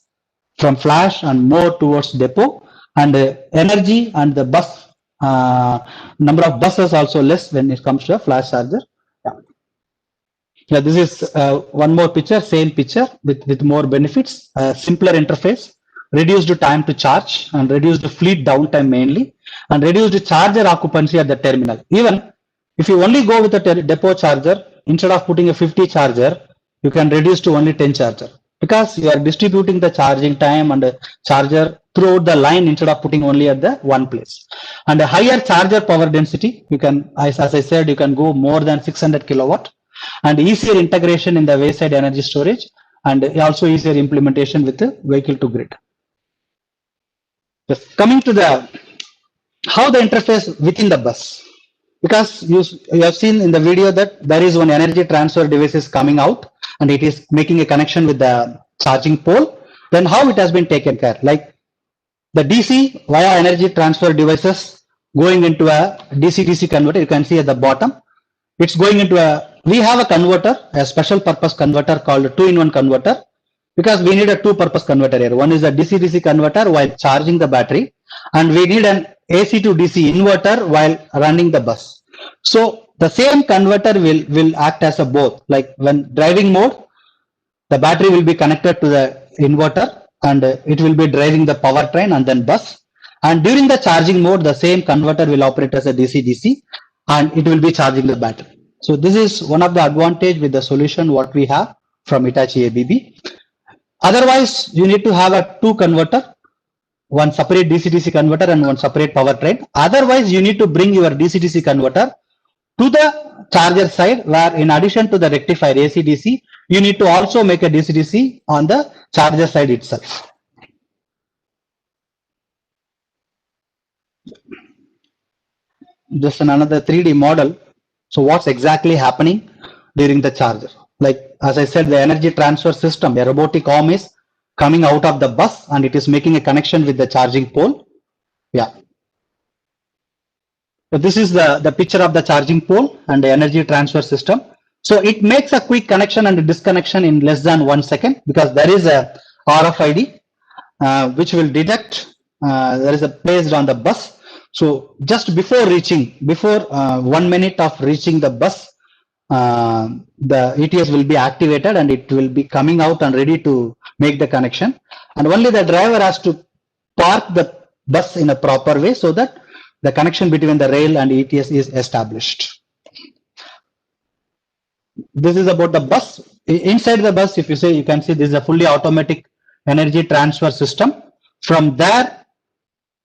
from flash and more towards depot, and the energy and the bus number of buses also less when it comes to a flash charger. Yeah, this is one more picture, same picture with more benefits, simpler interface, reduced time to charge and reduced fleet downtime mainly, and reduced charger occupancy at the terminal. Even if you only go with a depot charger, instead of putting a 50 charger, you can reduce to only 10 charger, because you are distributing the charging time and the charger throughout the line instead of putting only at the one place. And a higher charger power density, you can, as I said, you can go more than 600 kilowatt, and easier integration in the wayside energy storage, and also easier implementation with the vehicle to grid. Just coming to the how the interface within the bus, because you have seen in the video that there is one energy transfer device is coming out and it is making a connection with the charging pole. Then how it has been taken care, like the DC via energy transfer devices going into a DC-DC converter. You can see at the bottom, it's going into we have a converter, a special purpose converter called a 2-in-1 converter, because we need a 2-purpose converter here. One is a DC-DC converter while charging the battery, and we need an AC to DC inverter while running the bus. So the same converter will act as a both, like when driving mode, the battery will be connected to the inverter and it will be driving the powertrain and then bus. And during the charging mode, the same converter will operate as a DC-DC and it will be charging the battery. So this is one of the advantage with the solution what we have from Hitachi ABB. Otherwise, you need to have a two converter, one separate DC-DC converter and one separate powertrain. Otherwise, you need to bring your DC-DC converter to the charger side, where in addition to the rectifier AC-DC, you need to also make a DC-DC on the charger side itself. Just another 3D model. So what's exactly happening during the charger? Like, as I said, the energy transfer system, a robotic arm is coming out of the bus and it is making a connection with the charging pole. Yeah. So this is the picture of the charging pole and the energy transfer system. So it makes a quick connection and disconnection in less than 1 second, because there is a RFID which will detect there is a placed on the bus. So just before 1 minute of reaching the bus, the ETS will be activated and it will be coming out and ready to make the connection. And only the driver has to park the bus in a proper way so that the connection between the rail and ETS is established. This is about the bus. Inside the bus, if you say, you can see this is a fully automatic energy transfer system. From there,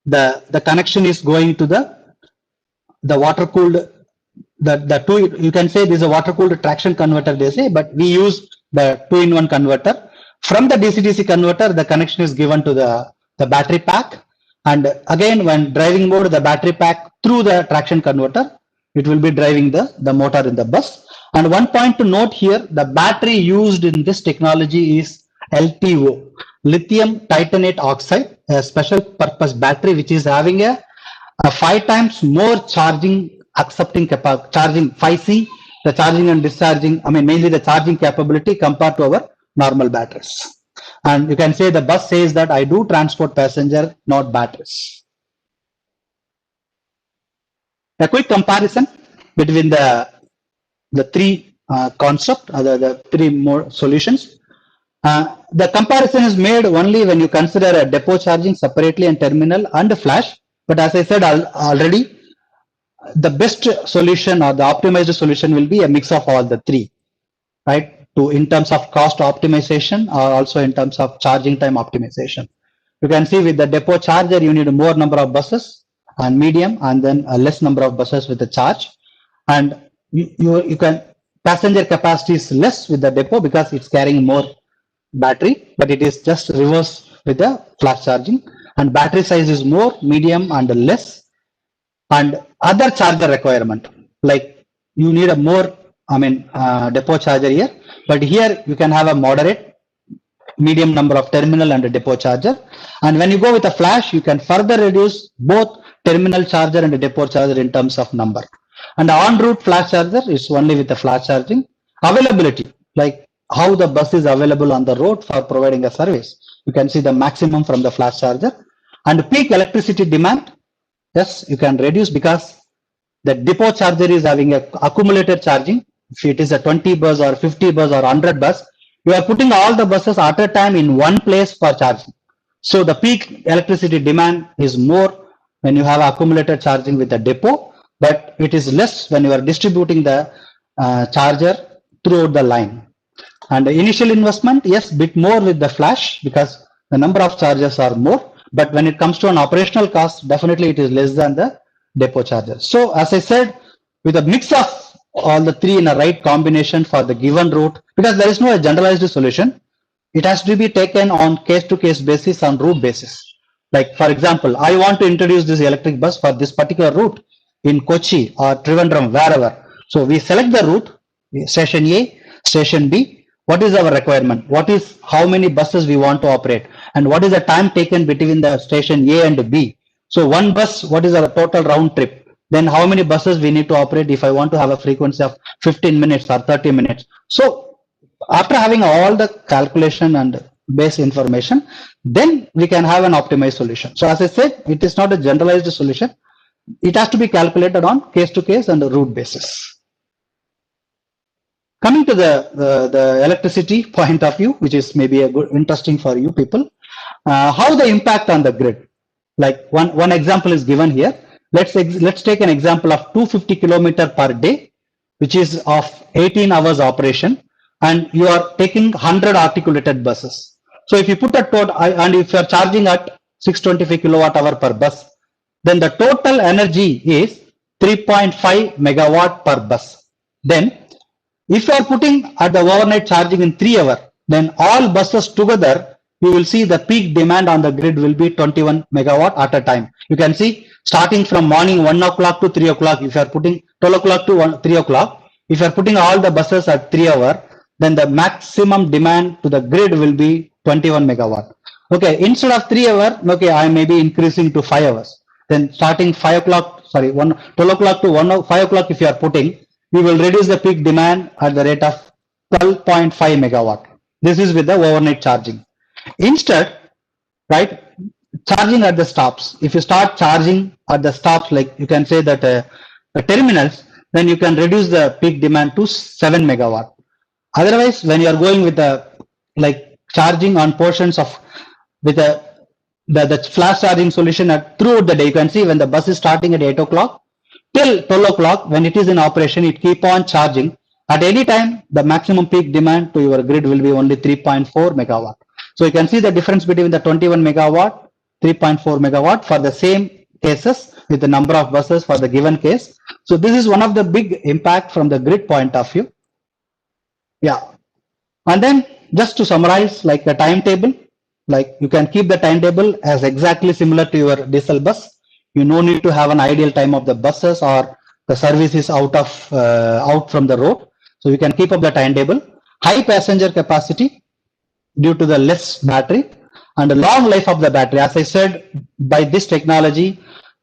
the connection is going to the water cooled, you can say this is a water cooled traction converter, they say, but we use the 2-in-1 converter. From the DC-DC converter, the connection is given to the battery pack. And again, when driving mode, the battery pack through the traction converter, it will be driving the motor in the bus. And one point to note here, the battery used in this technology is LTO, lithium titanate oxide, a special purpose battery, which is having a 5 times more charging accepting capacity, charging 5C, the charging and discharging, mainly the charging capability compared to our normal batteries. And you can say the bus says that I do transport passenger, not batteries. A quick comparison between the three concept, the three more solutions. The comparison is made only when you consider a depot charging separately and terminal and flash. But as I said already, the best solution or the optimized solution will be a mix of all the three, right? In terms of cost optimization or also in terms of charging time optimization. You can see with the depot charger, you need more number of buses and medium, and then a less number of buses with the charge. And you can, passenger capacity is less with the depot because it's carrying more battery, but it is just reverse with the flash charging. And battery size is more, medium and less. And other charger requirement, like you need a more, depot charger here, but here you can have a moderate, medium number of terminal and a depot charger. And when you go with a flash, you can further reduce both terminal charger and a depot charger in terms of number. And the en-route flash charger is only with the flash charging. Availability, like how the bus is available on the road for providing a service. You can see the maximum from the flash charger. And peak electricity demand, yes, you can reduce because the depot charger is having a accumulated charging. If it is a 20 bus or 50 bus or 100 bus, you are putting all the buses at a time in one place for charging. So the peak electricity demand is more when you have accumulated charging with the depot, but it is less when you are distributing the charger throughout the line. And the initial investment, yes, bit more with the flash because the number of chargers are more, but when it comes to an operational cost, definitely it is less than the depot charger. So as I said, with a mix of all the three in a right combination for the given route, because there is no generalized solution, it has to be taken on case-to-case basis, on route basis. Like for example, I want to introduce this electric bus for this particular route in Kochi or Trivandrum, wherever. So we select the route, station A, station B. What is our requirement? What is how many buses we want to operate? And what is the time taken between the station A and B? So one bus, what is our total round trip? Then how many buses we need to operate if I want to have a frequency of 15 minutes or 30 minutes. So after having all the calculation and base information, then we can have an optimized solution. So as I said, it is not a generalized solution. It has to be calculated on case-to-case and route basis. Coming to the electricity point of view, which is maybe a good, interesting for you people, how the impact on the grid. Like one example is given here. Let's take an example of 250 kilometers per day, which is of 18 hours operation, and you are taking 100 articulated buses. So if you put a total, and if you are charging at 625 kilowatt hour per bus, then the total energy is 3.5 megawatt per bus. Then if you are putting at the overnight charging in 3 hours, then all buses together, you will see the peak demand on the grid will be 21 megawatt at a time. You can see starting from morning 1 o'clock to 3 o'clock, if you are putting 12 o'clock to 3 o'clock, if you are putting all the buses at 3 hours, then the maximum demand to the grid will be 21 megawatt. Okay, instead of 3 hours, okay, I may be increasing to 5 hours. Then starting 5 o'clock, sorry, 12 o'clock to 5 o'clock, if you are putting, we will reduce the peak demand at the rate of 12.5 megawatt. This is with the overnight charging. Instead, right, charging at the stops. If you start charging at the stops, like you can say that the terminals, then you can reduce the peak demand to 7 megawatt. Otherwise, when you are going with the like charging on portions of with the flash charging solution throughout the day, you can see when the bus is starting at 8 o'clock till 12 o'clock, when it is in operation, it keep on charging. At any time, the maximum peak demand to your grid will be only 3.4 megawatt. So you can see the difference between the 21 megawatt, 3.4 megawatt for the same cases with the number of buses for the given case. So this is one of the big impact from the grid point of view. Yeah. And then just to summarize, like the timetable, like you can keep the timetable as exactly similar to your diesel bus. You no need to have an ideal time of the buses or the service is out from the road. So you can keep up the timetable. High passenger capacity due to the less battery and the long life of the battery. As I said, by this technology,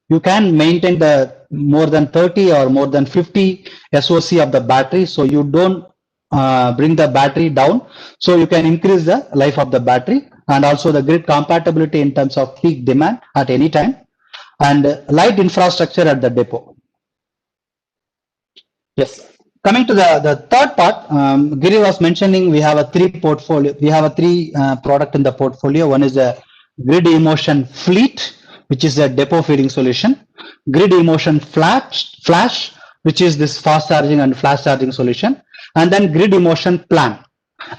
you can maintain the more than 30 or more than 50 SOC of the battery. So you don't bring the battery down. So you can increase the life of the battery and also the grid compatibility in terms of peak demand at any time. And light infrastructure at the depot. Yes. Coming to the third part, Giri was mentioning we have a three portfolio. We have a three product in the portfolio. One is a grid emotion fleet, which is a depot feeding solution. Grid emotion flash, which is this fast charging and flash charging solution. And then grid emotion plan.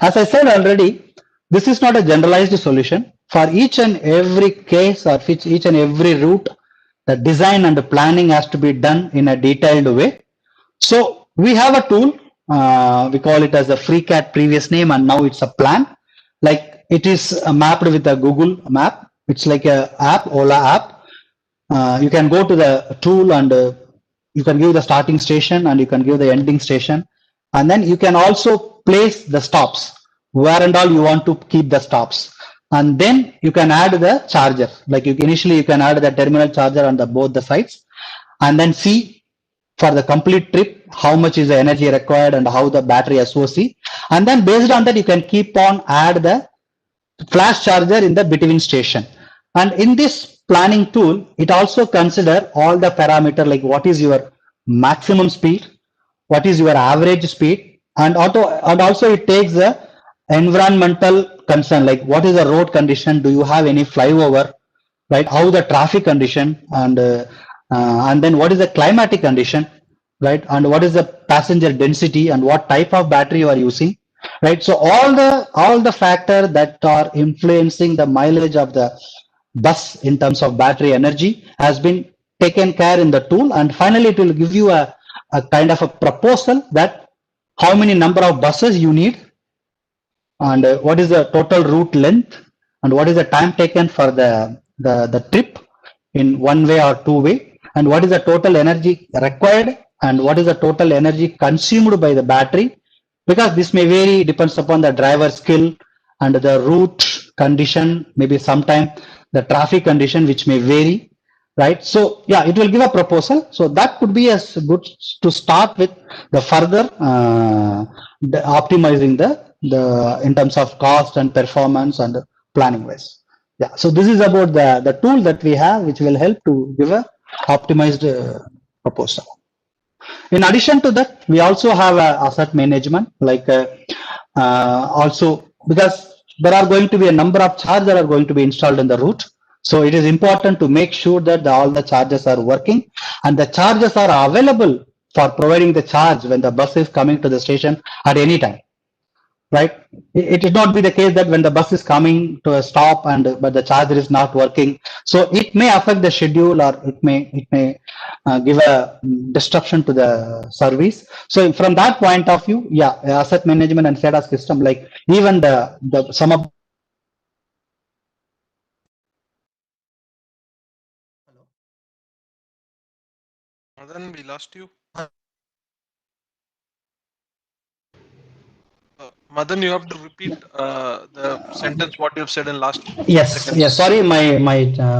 As I said already, this is not a generalized solution. For each and every case or each and every route, the design and the planning has to be done in a detailed way. So we have a tool, we call it as a FreeCAD previous name, and now it's a plan. Like it is mapped with a Google map. It's like a app, Ola app. You can go to the tool and you can give the starting station and you can give the ending station. And then you can also place the stops, where and all you want to keep the stops. And then you can add the charger. Like initially you can add the terminal charger on both the sides, and then see for the complete trip how much is the energy required and how the battery SOC. And then based on that you can keep on add the flash charger in the between station. And in this planning tool, it also consider all the parameter, like what is your maximum speed, what is your average speed, and also it takes the environmental concern, like what is the road condition, do you have any flyover, right, how the traffic condition, and then what is the climatic condition, right, and what is the passenger density and what type of battery you are using, right. So all the factors that are influencing the mileage of the bus in terms of battery energy has been taken care in the tool, and finally it will give you a kind of a proposal that how many number of buses you need, and what is the total route length, and what is the time taken for the trip in one way or two way, and what is the total energy required, and what is the total energy consumed by the battery, because this may vary, depends upon the driver skill and the route condition, maybe sometime the traffic condition which may vary, right. So yeah, it will give a proposal. So that could be as good to start with the further optimizing the in terms of cost and performance and planning wise. Yeah, so this is about the tool that we have, which will help to give a optimized proposal. In addition to that, we also have asset management, like also because there are going to be a number of chargers that are going to be installed in the route. So it is important to make sure that all the chargers are working and the chargers are available for providing the charge when the bus is coming to the station at any time. right? It will not be the case that when the bus is coming to a stop and but the charger is not working. So it may affect the schedule, or it may give a disruption to the service. So from that point of view, yeah, asset management and SCADA system, like even the some of Then we lost you. Madan, you have to repeat the sentence what you have said in last Yes, seconds. yes. Sorry, my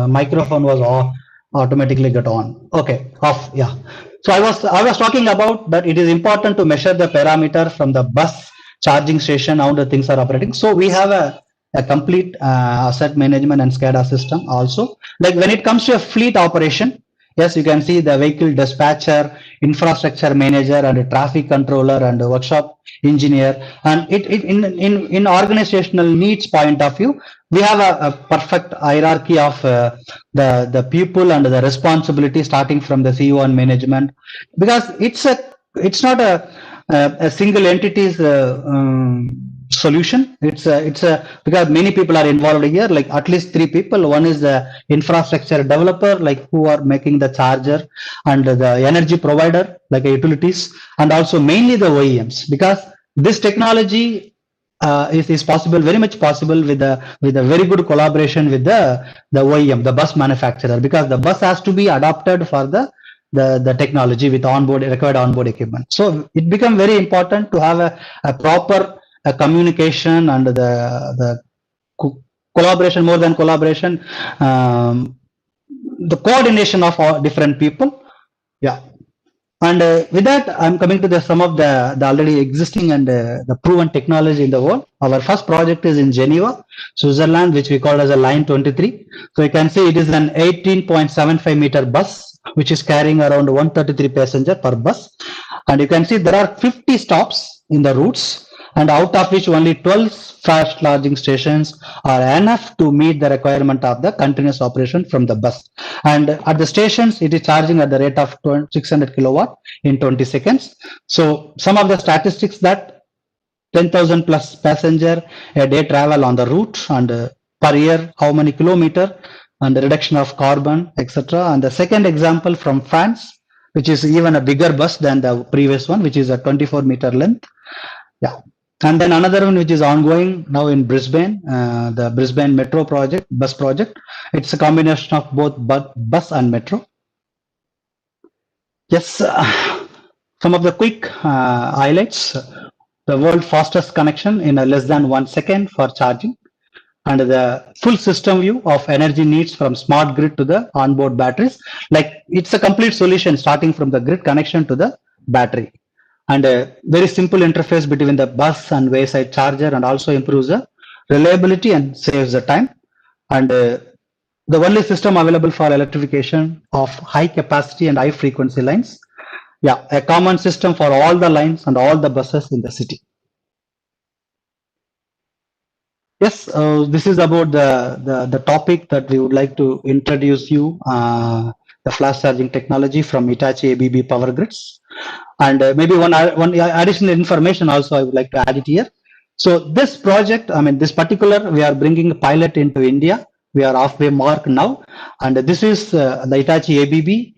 microphone was off, automatically got on. Okay, off. Yeah. So I was talking about that it is important to measure the parameter from the bus charging station, how the things are operating. So we have a complete asset management and SCADA system also. Like when it comes to a fleet operation, yes, you can see the vehicle dispatcher, infrastructure manager, and a traffic controller, and a workshop engineer. And it in organizational needs point of view, we have a perfect hierarchy of the people and the responsibility starting from the CEO and management, because it's not a single entity's solution. It's a because many people are involved here, like at least three people. One is the infrastructure developer, like who are making the charger, and the energy provider, like utilities, and also mainly the OEMs, because this technology is possible, very much possible with a very good collaboration with the OEM, the bus manufacturer, because the bus has to be adapted for the technology with required onboard equipment. So it become very important to have a proper communication and the collaboration, more than collaboration, the coordination of all different people. Yeah. And with that, I'm coming to some of the already existing and the proven technology in the world. Our first project is in Geneva, Switzerland, which we call as a Line 23. So you can see it is an 18.75 meter bus, which is carrying around 133 passengers per bus. And you can see there are 50 stops in the routes, and out of which only 12 fast charging stations are enough to meet the requirement of the continuous operation from the bus. And at the stations, it is charging at the rate of 600 kilowatt in 20 seconds. So some of the statistics that 10,000 plus passenger a day travel on the route, and per year how many kilometer, and the reduction of carbon, etc. And the second example from France, which is even a bigger bus than the previous one, which is a 24-meter length. Yeah. And then another one which is ongoing now in Brisbane, the Brisbane Metro project, bus project. It's a combination of both bus and metro. Yes, some of the quick highlights. The world fastest connection in a less than 1 second for charging, and the full system view of energy needs from smart grid to the onboard batteries. Like it's a complete solution starting from the grid connection to the battery, and a very simple interface between the bus and wayside charger, and also improves the reliability and saves the time. And the only system available for electrification of high capacity and high frequency lines. Yeah, a common system for all the lines and all the buses in the city. Yes, this is about the topic that we would like to introduce you, the flash charging technology from Hitachi ABB Power Grids. And maybe one additional information also I would like to add it here. So this project, I mean, this particular, we are bringing a pilot into India. We are halfway mark now. And this is the Hitachi ABB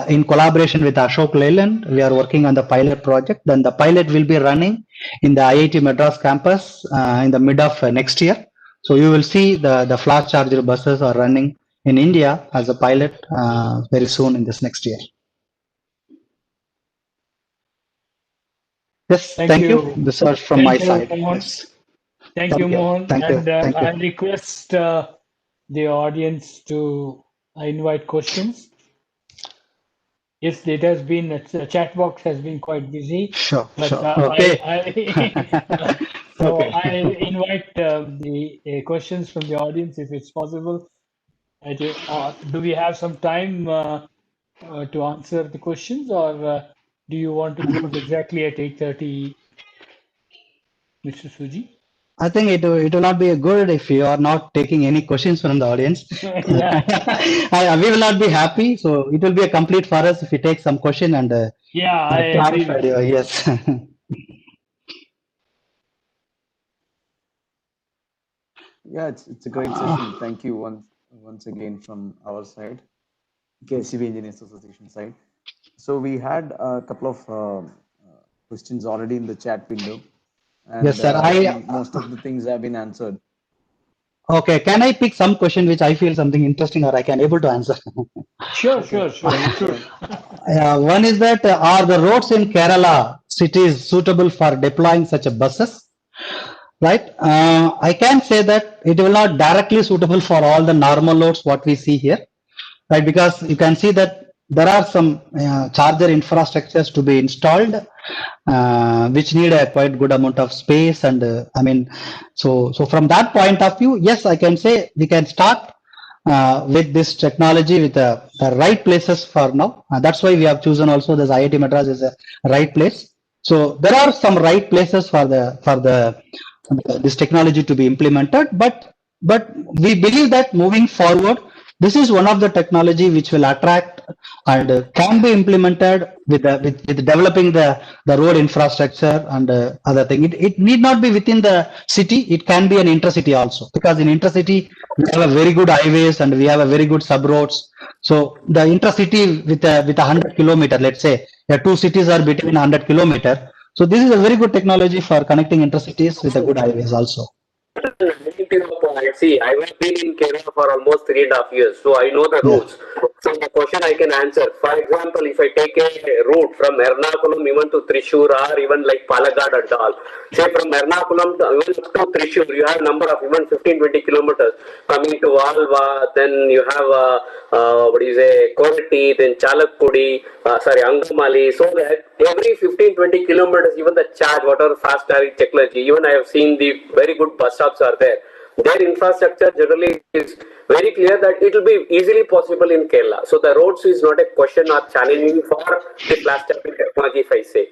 in collaboration with Ashok Leyland. We are working on the pilot project. Then the pilot will be running in the IIT Madras campus in the mid of next year. So you will see the flash charger buses are running in India as a pilot very soon in this next year. Yes, thank you. This was from my side. Yes. Thank you, Mohan. Thank you. And I request the audience to invite questions. Yes, it has been, the chat box has been quite busy. Sure, but, sure. Okay. So I invite the questions from the audience if it's possible. Do we have some time to answer the questions, or do you want to close exactly at 8:30, Mr. Suji? I think it will not be good if you are not taking any questions from the audience. Yeah. We will not be happy. So it will be a complete for us if we take some question and yeah, I agree with you. Yes. Yeah, it's a great session. Thank you once again from our side, KSEB Engineers Association side. So we had a couple of questions already in the chat window, Yes, and sir. I think most of the things have been answered. Okay. Can I pick some question which I feel something interesting or I can able to answer? Sure. Okay. You should. One is that are the roads in Kerala cities suitable for deploying such a buses? Right. I can say that it will not directly suitable for all the normal loads what we see here, right? Because you can see that there are some charger infrastructures to be installed, which need a quite good amount of space. And I mean, so from that point of view, yes, I can say we can start with this technology with the right places for now. That's why we have chosen also this IIT Madras is a right place. So there are some right places for the this technology to be implemented, but we believe that moving forward, this is one of the technology which will attract and can be implemented with developing the road infrastructure and other thing. It need not be within the city. It can be an intercity also, because in intercity we have a very good highways and we have a very good sub roads. So the intercity with a 100 kilometer, let's say, two cities are between 100 kilometer. So this is a very good technology for connecting intercities with the good highways also. See, I have been in Kerala for almost 3.5 years, so I know the Yeah. routes. So the question I can answer. For example, if I take a route from Ernakulam even to Thrissur or even like Palakkad and all, say from Ernakulam to even to Thrissur, you have number of even 15-20 kilometers coming to Alva, then you have what is a Korati, then Chalakkudi, Angamali, so that every 15-20 kilometers, even the charge, whatever fast charging technology, even I have seen the very good bus stops are there. Their infrastructure generally is very clear that it will be easily possible in Kerala. So the roads is not a question or challenging for the fast charging technology, if I say.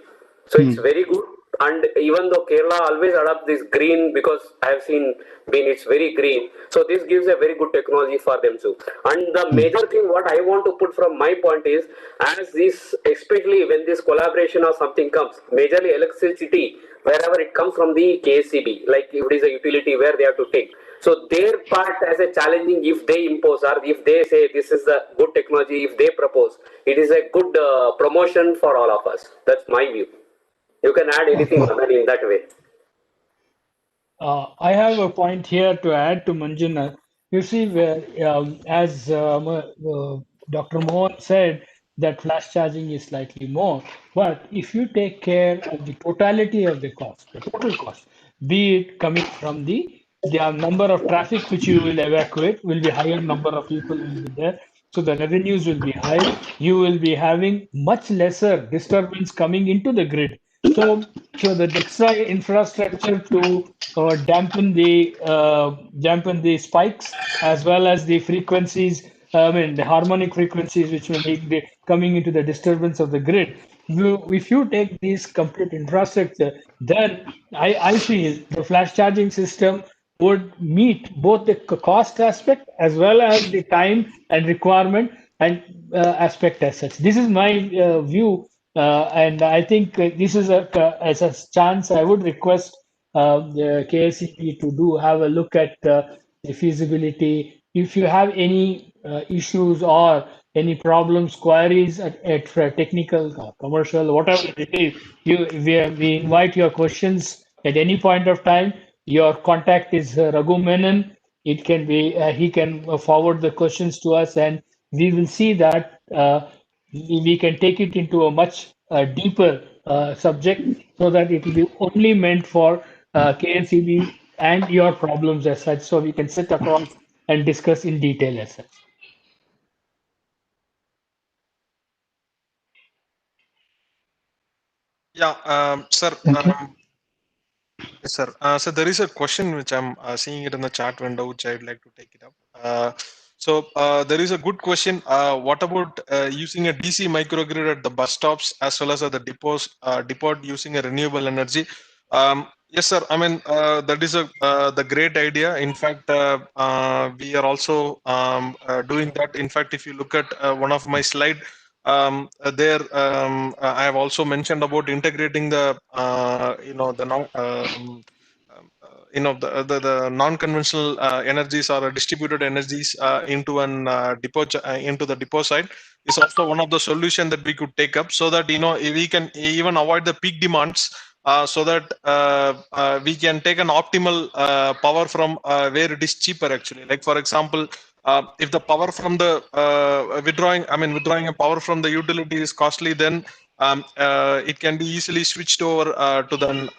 So it's very good. And even though Kerala always adopt this green, because I have seen being it's very green, so this gives a very good technology for them too. And the major thing what I want to put from my point is, as this, especially when this collaboration or something comes, majorly electricity, wherever it comes from the KSEB, like if it is a utility where they have to take. So their part as a challenging, if they impose or if they say this is a good technology, if they propose, it is a good promotion for all of us. That's my view. You can add anything in that way. I have a point here to add to Manjunath. You see, where as Dr. Mohan said, that flash charging is slightly more. But if you take care of the totality of the cost, the total cost, be it coming from the number of traffic which you will evacuate, will be higher number of people will be there. So the revenues will be high. You will be having much lesser disturbance coming into the grid. So the extra infrastructure to dampen the spikes as well as the frequencies. I mean the harmonic frequencies which will be coming into the disturbance of the grid. If you take this complete infrastructure, then I feel the flash charging system would meet both the cost aspect as well as the time and requirement and aspect as such. This is my view, and I think this is as a chance I would request the KSEB to have a look at the feasibility. If you have any issues or any problems, queries for technical, commercial, whatever it is, we invite your questions at any point of time. Your contact is Raghu Menon. It can be he can forward the questions to us, and we will see that we can take it into a much deeper subject, so that it will be only meant for KNCB and your problems as such, so we can sit across and discuss in detail as such. Yeah, sir. Thank you. Yes, sir. So there is a question which I'm seeing it in the chat window, which I'd like to take it up. There is a good question. What about using a DC microgrid at the bus stops as well as at the depot using a renewable energy? Yes, sir. I mean, that is the great idea. In fact, we are also doing that. In fact, if you look at one of my slide, I have also mentioned about integrating the the non-conventional energies or distributed energies into an into the depot side is also one of the solution that we could take up, so that we can even avoid the peak demands, so that we can take an optimal power from where it is cheaper actually. Like for example, if the power from the withdrawing a power from the utility is costly, then it can be easily switched over to the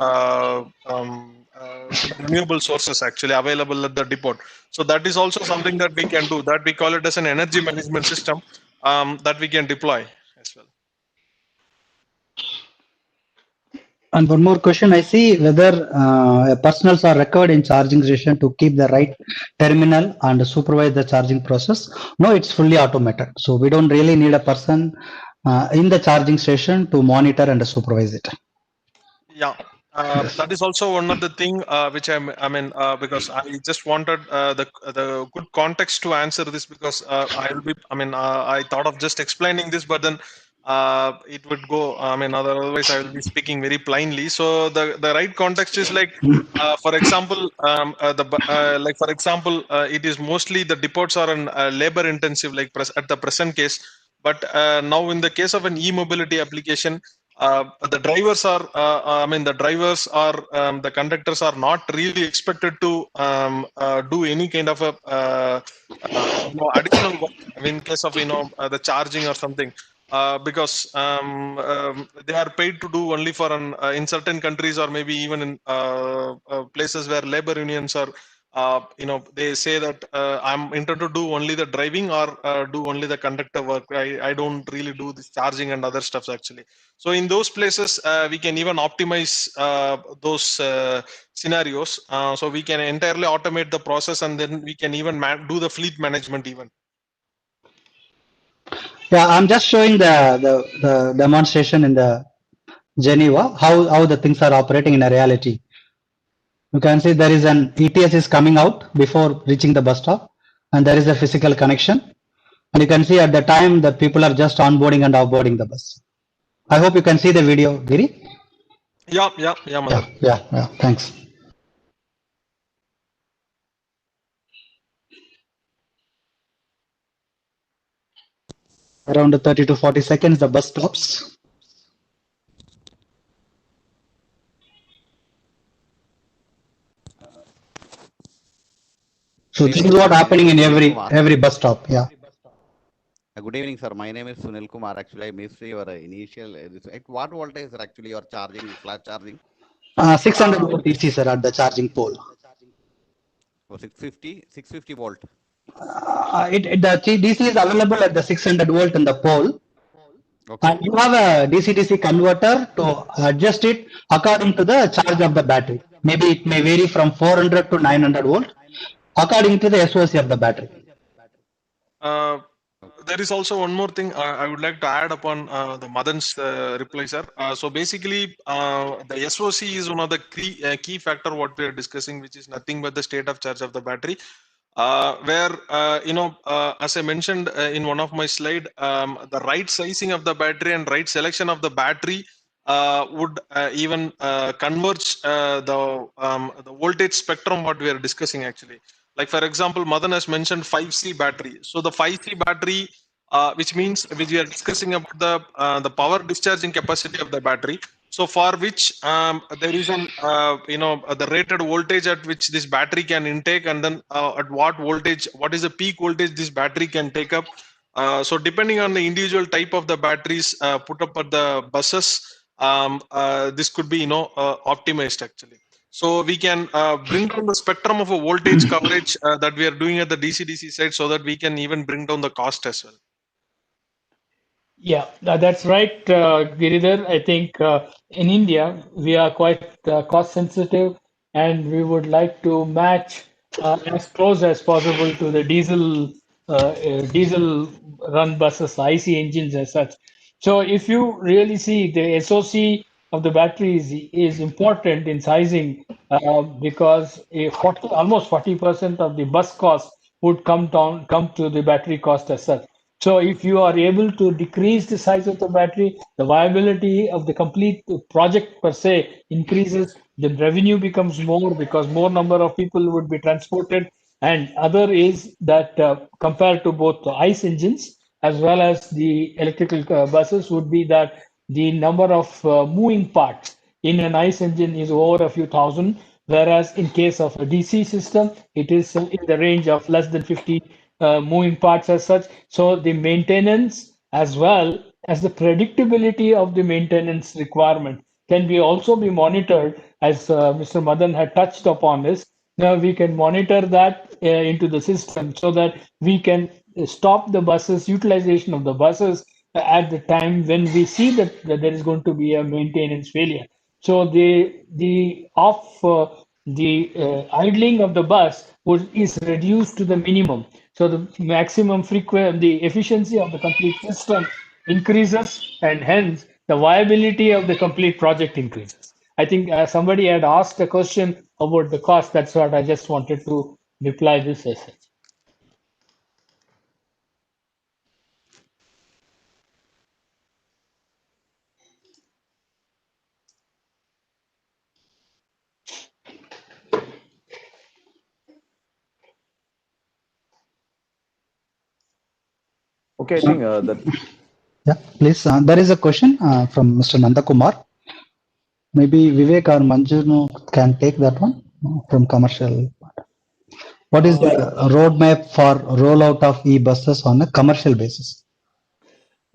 renewable sources actually available at the depot. So that is also something that we can do. That we call it as an energy management system that we can deploy as well. And one more question, I see whether personals are required in charging station to keep the right terminal and supervise the charging process. No, it's fully automated. So we don't really need a person in the charging station to monitor and supervise it. Yeah. That is also one of the thing which because I just wanted the good context to answer this, because I thought of just explaining this, but then it would go. Otherwise I will be speaking very plainly. So the right context is like, for example, it is mostly the depots are an labor intensive, like at the present case. But now in the case of an e-mobility application, the drivers are the conductors are not really expected to do any kind of a additional work in case of the charging or something, because they are paid to do only for in certain countries, or maybe even in places where labor unions are they say that I'm intended to do only the driving, or do only the conductor work. I don't really do this charging and other stuffs actually. So in those places, we can even optimize those scenarios. So we can entirely automate the process, and then we can even do the fleet management even. Yeah, I'm just showing the demonstration in the Geneva, how the things are operating in a reality. You can see there is an ETS is coming out before reaching the bus stop, and there is a physical connection. And you can see at the time that people are just onboarding and offboarding the bus. I hope you can see the video, Giri. Yeah, Madan. Yeah, thanks. Around 30 to 40 seconds, the bus stops. So this is what happening in every bus stop. Yeah. Good evening, sir. My name is Sunil Kumar. Actually, I missed your initial. At what voltage, sir? Actually, you are charging, flash charging? 600 volt DC, sir, at the charging pole. Oh, 650 volt. The DC is available at the 600 volt in the pole. Okay. And you have a DC-DC converter to adjust it according to the charge of the battery. Maybe it may vary from 400 to 900 volt according to the SOC of the battery. There is also one more thing I would like to add upon the Madan's reply, sir. So basically, the SOC is one of the key factor what we are discussing, which is nothing but the state of charge of the battery. Where as I mentioned in one of my slide, the right sizing of the battery and right selection of the battery would even converge the voltage spectrum what we are discussing actually. Like for example, Madan has mentioned 5C battery. So the 5C battery, which we are discussing about the power discharging capacity of the battery. So for which there is an the rated voltage at which this battery can intake, and then at what voltage, what is the peak voltage this battery can take up. So depending on the individual type of the batteries put up at the buses, this could be optimized actually. So we can bring down the spectrum of a voltage coverage that we are doing at the DC-DC side, so that we can even bring down the cost as well. Yeah, that's right, Giridhar. I think in India, we are quite cost sensitive, and we would like to match as close as possible to the diesel run buses, IC engines as such. So if you really see, the SOC of the batteries is important in sizing because almost 40% of the bus cost would come to the battery cost as such. So if you are able to decrease the size of the battery, the viability of the complete project per se increases, the revenue becomes more because more number of people would be transported. And other is that compared to both the ICE engines as well as the electrical buses would be that the number of moving parts in an ICE engine is over a few thousand, whereas in case of a DC system, it is in the range of less than 50 moving parts as such. So the maintenance as well as the predictability of the maintenance requirement can be also be monitored as Mr. Madan had touched upon this. Now we can monitor that into the system so that we can stop the buses, utilization of the buses at the time when we see that there is going to be a maintenance failure. So the idling of the bus is reduced to the minimum. So the maximum frequency, the efficiency of the complete system increases, and hence the viability of the complete project increases. I think somebody had asked a question about the cost. That's what I just wanted to reply this as such. Okay, I think that. Yeah, please. There is a question from Mr. Nandakumar. Maybe Vivek or Manjunu can take that one from commercial. What is the roadmap for rollout of e-buses on a commercial basis?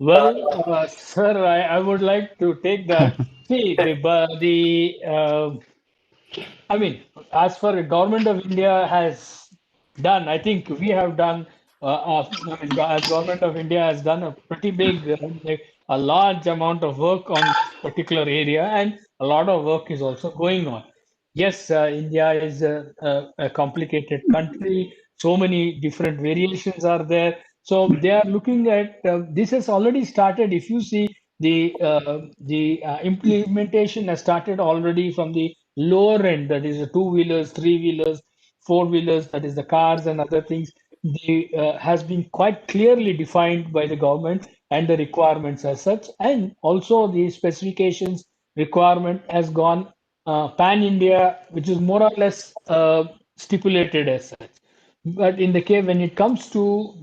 Well, sir, I would like to take that. See, I mean, as far as government of India has done, I think we have done. I mean, as government of India has done a pretty big, a large amount of work on this particular area, and a lot of work is also going on. Yes, India is a complicated country. So many different variations are there. So they are looking at this has already started. If you see the implementation has started already from the lower end, that is the two-wheelers, three-wheelers, four-wheelers, that is the cars and other things. The has been quite clearly defined by the government and the requirements as such, and also the specifications requirement has gone pan India, which is more or less stipulated as such. But in the case when it comes to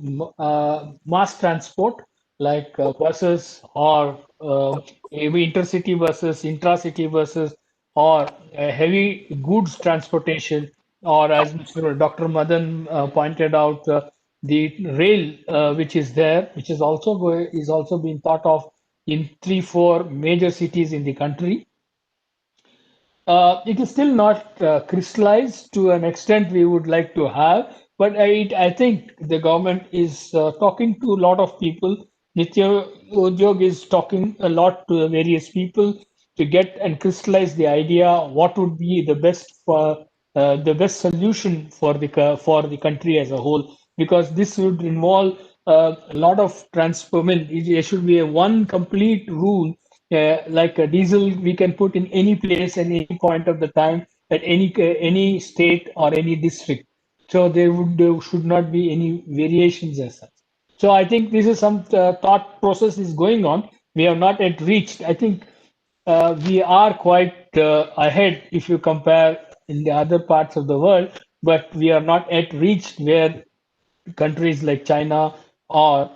mass transport, like buses or intercity buses, intracity buses, or heavy goods transportation, or as Mr. Dr. Madan pointed out, the rail which is there, which is also being thought of in 3-4 major cities in the country. It is still not crystallized to an extent we would like to have, but I think the government is talking to a lot of people. Nitya Udyog is talking a lot to the various people to get and crystallize the idea what would be the best solution for the country as a whole, because this would involve a lot of transfer. I mean, there should be a one complete rule like a diesel we can put in any place and any point of the time at any state or any district. So there should not be any variations as such. So I think this is some thought process is going on. We have not yet reached. I think we are quite ahead if you compare in the other parts of the world, but we are not yet reached where countries like China or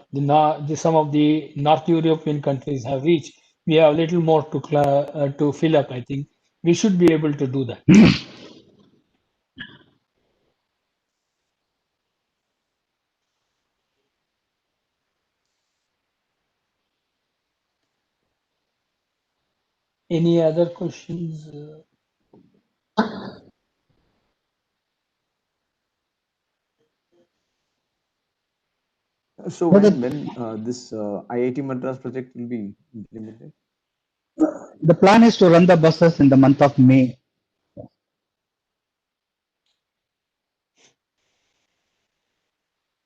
some of the North European countries have reached. We have a little more to fill up. I think we should be able to do that. Any other questions? So when this IIT Madras project will be implemented? The plan is to run the buses in the month of May.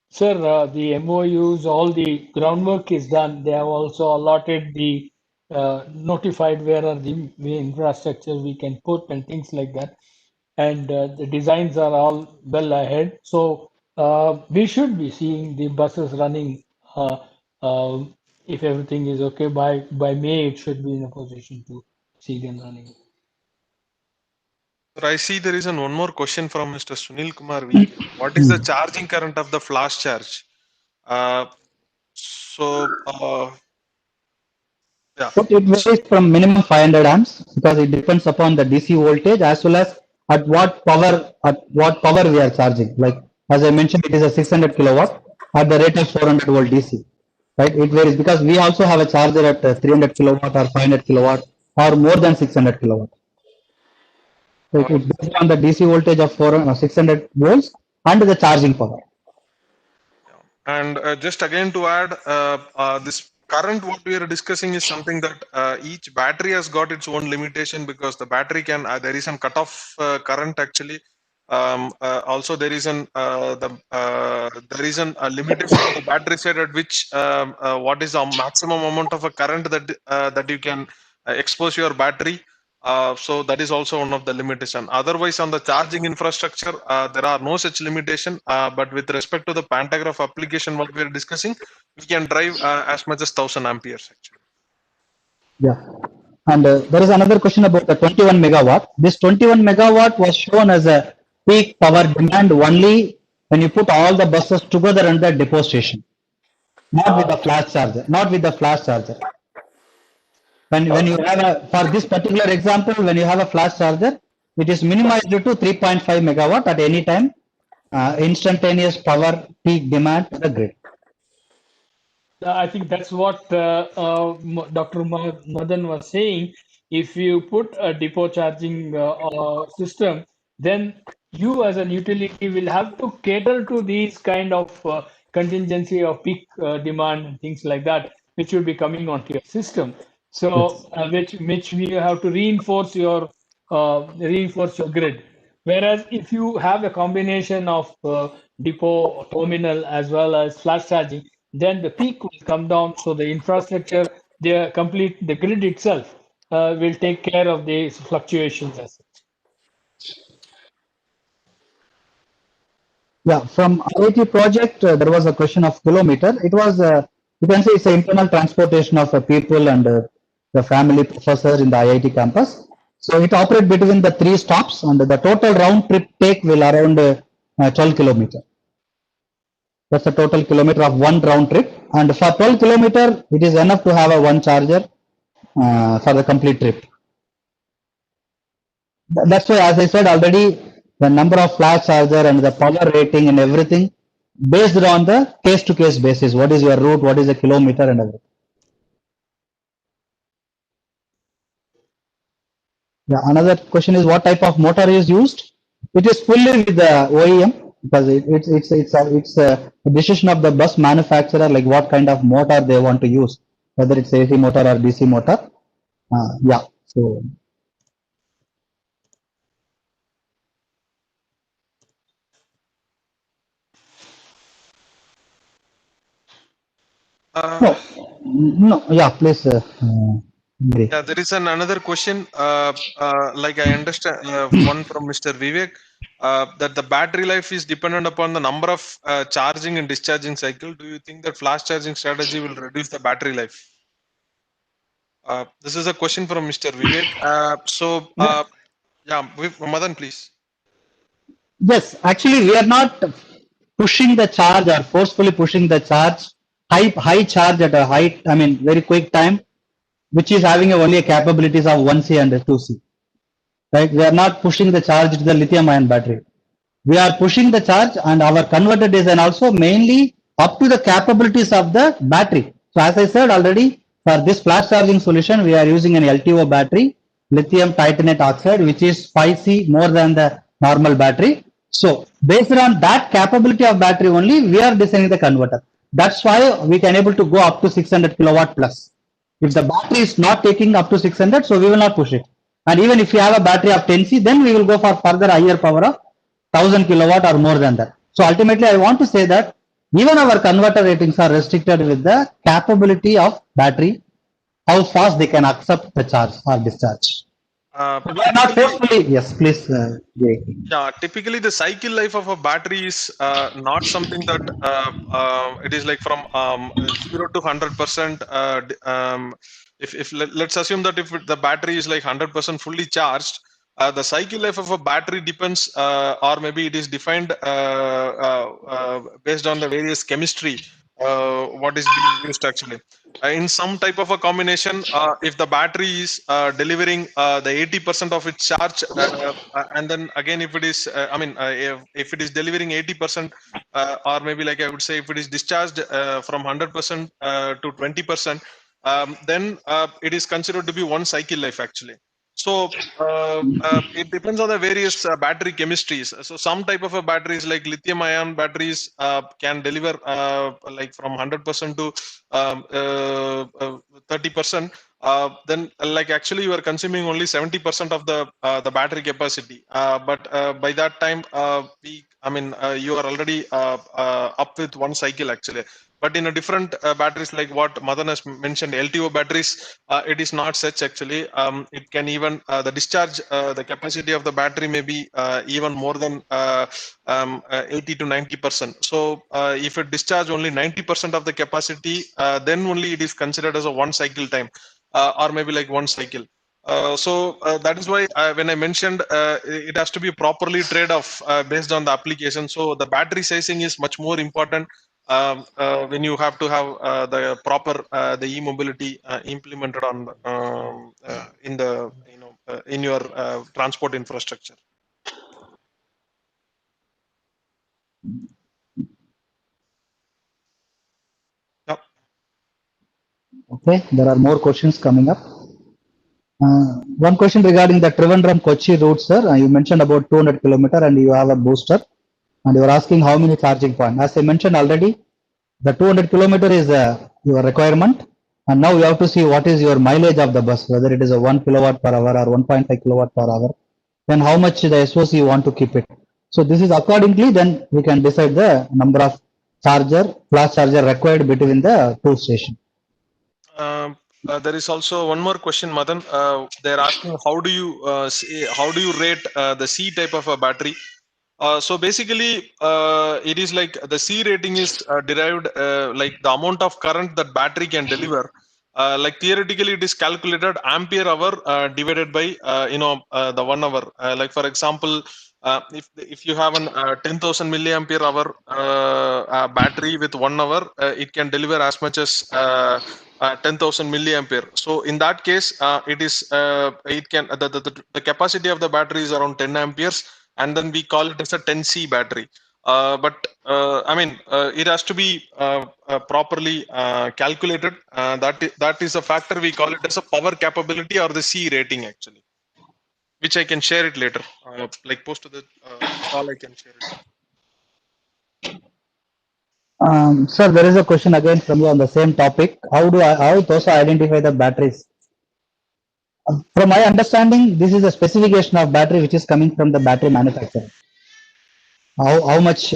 Sir, the MOUs, all the groundwork is done. They have also allotted the notified where are the infrastructure we can put and things like that. And the designs are all well ahead. So we should be seeing the buses running. Uh, if everything is okay by May, it should be in a position to see them running. Sir, I see there is one more question from Mr. Sunil Kumar VK. What is the charging current of the flash charge? Yeah. But it varies from minimum 500 amps because it depends upon the DC voltage as well as at what power we are charging. Like as I mentioned, it is a 600 kilowatt at the rate of 400 volt DC. Right? It varies because we also have a charger at 300 kilowatt or 500 kilowatt or more than 600 kilowatt. So it based on the DC voltage of 600 volts and the charging power. And just again to add, this current what we are discussing is something that each battery has got its own limitation, because the battery can there is some cutoff current actually. Also there is a limitation on the battery side at which what is the maximum amount of a current that you can expose your battery. So that is also one of the limitation. Otherwise, on the charging infrastructure, there are no such limitation. But with respect to the pantograph application, what we are discussing, we can drive as much as 1000 amperes actually. Yeah. And there is another question about the 21 megawatt. This 21 megawatt was shown as a peak power demand only when you put all the buses together under depot station, not with the flash charger, not with the flash charger. When you have for this particular example, when you have a flash charger, it is minimized to 3.5 megawatt at any time, instantaneous power peak demand to the grid. I think that's what Dr. Madan was saying. If you put a depot charging system, then you as an utility will have to cater to these kind of contingency of peak demand and things like that, which will be coming onto your system. So, which we have to reinforce your grid. Whereas if you have a combination of depot terminal as well as flash charging, then the peak will come down. So the infrastructure, the grid itself will take care of these fluctuations as such. Yeah, from IIT project, there was a question of kilometer. It was, you can say it's an internal transportation of people and the family professors in the IIT campus. So it operates between the 3 stops, and the total round trip take will around 12 kilometer. That's the total kilometer of one round trip. And for 12 kilometer, it is enough to have a one charger for the complete trip. That's why, as I said already, the number of flash charger and the power rating and everything based on the case-to-case basis. What is your route? What is the kilometer and everything? Yeah. Another question is what type of motor is used? It is fully with the OEM because it's a decision of the bus manufacturer, like what kind of motor they want to use, whether it's AC motor or DC motor. Yeah. So. No, yeah, please. Yeah, there is another question. Like I understand, one from Mr. Vivek, that the battery life is dependent upon the number of charging and discharging cycle. Do you think that flash charging strategy will reduce the battery life? This is a question from Mr. Vivek. Yeah, Madan, please. Yes, actually, we are not pushing the charge or forcefully pushing the charge, high charge at a high, I mean, very quick time, which is having only a capabilities of 1C and 2C. Right? We are not pushing the charge to the lithium ion battery. We are pushing the charge, and our converter design also mainly up to the capabilities of the battery. So as I said already, for this flash charging solution, we are using an LTO battery, lithium titanate oxide, which is 5C more than the normal battery. So based on that capability of battery only, we are designing the converter. That's why we can able to go up to 600 kilowatt plus. If the battery is not taking up to 600, so we will not push it. And even if you have a battery of 10C, then we will go for further higher power of 1000 kilowatt or more than that. So ultimately, I want to say that even our converter ratings are restricted with the capability of battery, how fast they can accept the charge or discharge. We are not forcefully. Yes, please. Yeah, typically the cycle life of a battery is not something that it is like from 0 to 100%. If let's assume that if the battery is like 100% fully charged, the cycle life of a battery depends, or maybe it is defined based on the various chemistry what is being used actually. In some type of a combination, if the battery is delivering the 80% of its charge, and then again if it is, if it is delivering 80%, or maybe like I would say, if it is discharged from 100% to 20%, then it is considered to be one cycle life actually. So it depends on the various battery chemistries. So some type of a batteries like lithium ion batteries can deliver like from 100% to 30%. Then like actually you are consuming only 70% of the battery capacity. But by that time, you are already up with one cycle actually. But in a different batteries, like what Madan has mentioned, LTO batteries, it is not such actually. It can even the discharge, the capacity of the battery may be even more than 80 to 90%. So if it discharge only 90% of the capacity, then only it is considered as a one cycle time, or maybe like one cycle. That is why when I mentioned it has to be properly trade off based on the application. So the battery sizing is much more important when you have to have the proper the e-mobility implemented on in the in your transport infrastructure. Yep. Okay, there are more questions coming up. One question regarding the Trivandrum Kochi route, sir. You mentioned about 200 kilometer and you have a booster, and you are asking how many charging points. As I mentioned already, the 200 kilometer is your requirement, and now you have to see what is your mileage of the bus, whether it is a 1 kilowatt per hour or 1.5 kilowatt per hour, then how much the SOC you want to keep it. So this is accordingly, then we can decide the number of flash charger required between the two stations. There is also one more question, Madan. They're asking how do you rate the C type of a battery? So basically, it is like the C rating is derived like the amount of current that battery can deliver. Like theoretically, it is calculated ampere hour divided by the 1 hour. Like for example, if you have an 10,000 milliampere hour battery with 1 hour, it can deliver as much as 10,000 milliampere. So in that case, it can the capacity of the battery is around 10 amperes, and then we call it as a 10C battery. It has to be properly calculated. That is a factor. We call it as a power capability or the C rating actually, which I can share it later. Like post to the call, I can share it. Sir, there is a question again from you on the same topic. How TOSA identify the batteries? From my understanding, this is a specification of battery which is coming from the battery manufacturer. How much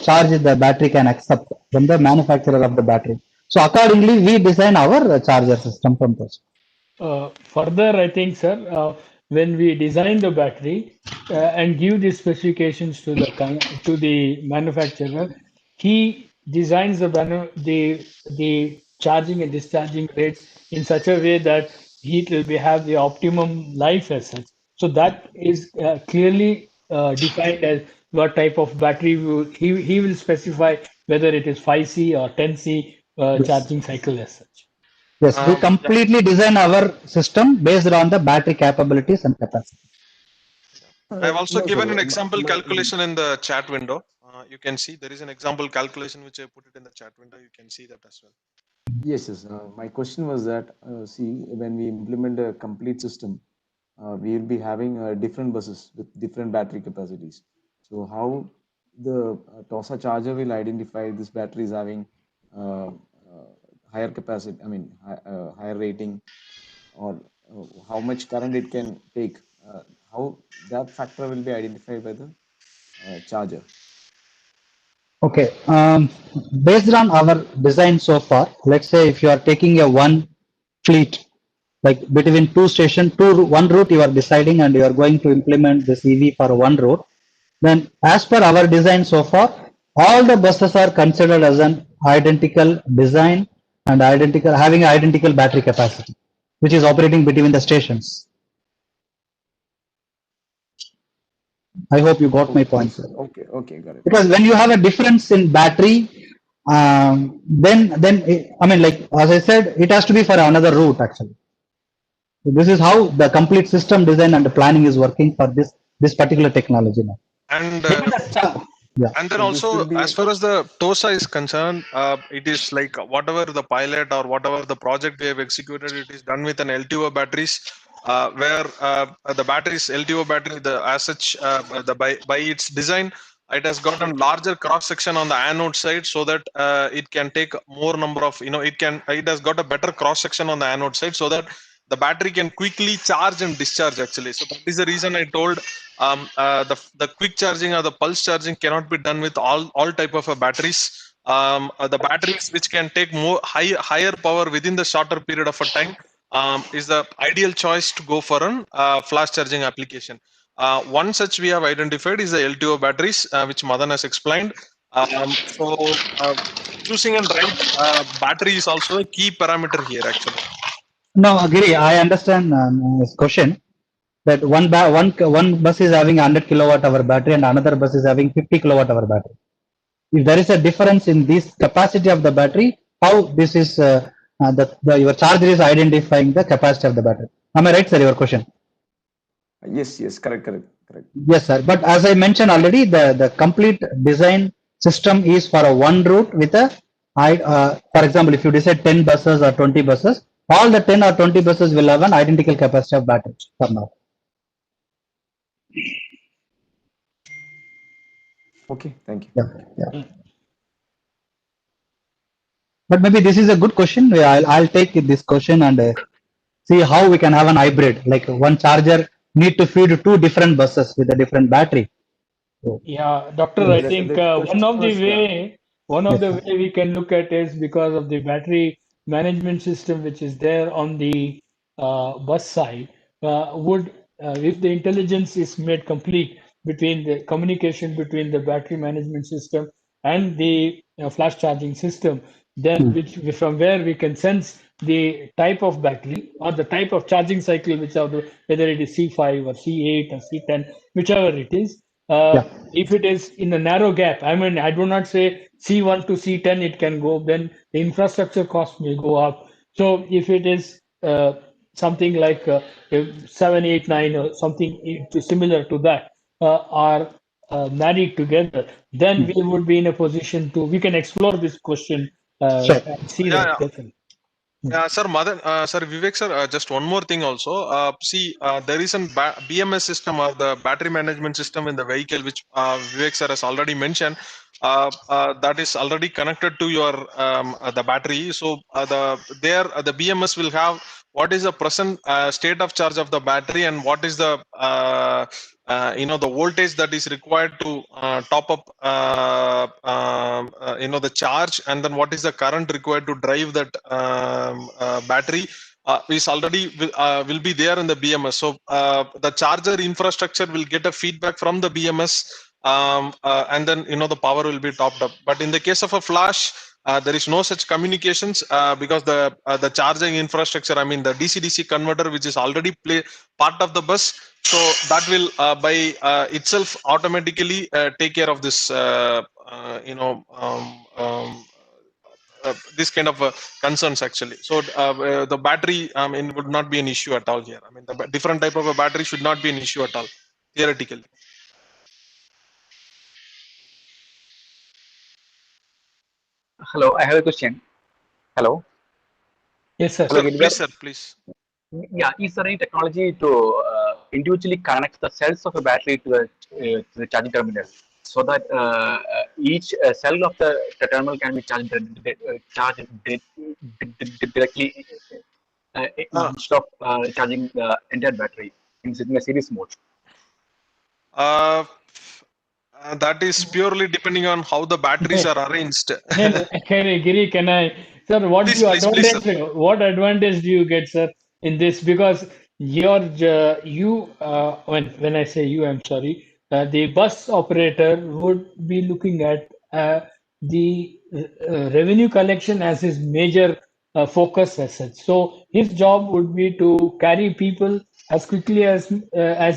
charge the battery can accept from the manufacturer of the battery. So accordingly, we design our charger system from TOSA. Further, I think, sir, when we design the battery and give the specifications to the manufacturer, he designs the charging and discharging rates in such a way that it will have the optimum life as such. So that is clearly defined as what type of battery he will specify, whether it is 5C or 10C Yes. charging cycle as such. Yes, we completely design our system based on the battery capabilities and capacity. I've also given an example calculation in the chat window. You can see there is an example calculation which I put it in the chat window. You can see that as well. Yes, yes. My question was that, when we implement a complete system, we will be having different buses with different battery capacities. So how the TOSA charger will identify this battery is having higher capacity, higher rating, or how much current it can take? How that factor will be identified by the charger? Okay, based on our design so far, let's say if you are taking a one fleet, like between two stations, one route you are deciding and you are going to implement this EV for one route, then as per our design so far, all the buses are considered as an identical design and having identical battery capacity, which is operating between the stations. I hope you got my point, sir. Okay, okay, got it. Because when you have a difference in battery, then I mean, like as I said, it has to be for another route actually. So this is how the complete system design and planning is working for this particular technology now. And Yeah. and then So this will also, be as far as the TOSA is concerned, it is like whatever the pilot or whatever the project we have executed, it is done with an LTO batteries, where the batteries LTO battery, the as such, the by its design, it has got a larger cross section on the anode side, so that it can take more number of, it has got a better cross section on the anode side, so that the battery can quickly charge and discharge actually. So that is the reason I told the quick charging or the pulse charging cannot be done with all type of batteries. The batteries which can take more higher power within the shorter period of a time is the ideal choice to go for an flash charging application. One such we have identified is the LTO batteries, which Madan has explained. Choosing and right battery is also a key parameter here actually. No, Giri, I understand this question. That one bus is having 100 kilowatt hour battery and another bus is having 50 kilowatt hour battery. If there is a difference in this capacity of the battery, how this is your charger is identifying the capacity of the battery. Am I right, sir? Your question. yes, correct. Yes, sir. But as I mentioned already, the complete design system is for a one route with a for example, if you decide 10 buses or 20 buses, all the 10 or 20 buses will have an identical capacity of battery for now. Okay, thank you. Yeah. But maybe this is a good question. I'll take this question and see how we can have an hybrid. Like one charger need to feed two different buses with a different battery. So, Yeah, doctor, I think one of the Yes, way we can look at is because of the battery management system which is there on the bus side, if the intelligence is made complete between the communication between the battery management system and the flash charging system, then from where we can sense the type of battery or the type of charging cycle, whether it is C5 or C8 or C10, whichever it is. If it is in a narrow gap, I mean, I do not say C1 to C10, it can go, then the infrastructure cost may go up. So if it is something like 7, 8, 9 or something similar to that are married together, then we would be in a position we can explore this question sure. and see Yeah, that carefully. Sir, sir Vivek sir, just one more thing also. See, there is an BMS system or the battery management system in the vehicle, which Vivek sir has already mentioned. That is already connected to your the battery. So the BMS will have what is the present state of charge of the battery and what is the the voltage that is required to top up the charge, and then what is the current required to drive that battery is already will be there in the BMS. So the charger infrastructure will get a feedback from the BMS, and then the power will be topped up. But in the case of a flash, there is no such communications because the charging infrastructure, I mean the DC-DC converter, which is already part of the bus, so that will by itself automatically take care of this this kind of concerns actually. So the battery would not be an issue at all here. I mean, the different type of a battery should not be an issue at all theoretically. Hello, I have a question. Hello. Yes, sir. Hello, Sir, please, sir, please. Yeah, is there any technology to individually connect the cells of a battery to the charging terminal so that each cell of the terminal can be charged directly instead of charging the entire battery in a series mode? That is purely depending on how the batteries are arranged. Giri, can I, sir? Please, sir. What advantage do you get, sir, in this? Because when I say you, I'm sorry. The bus operator would be looking at the revenue collection as his major focus as such. So his job would be to carry people as quickly as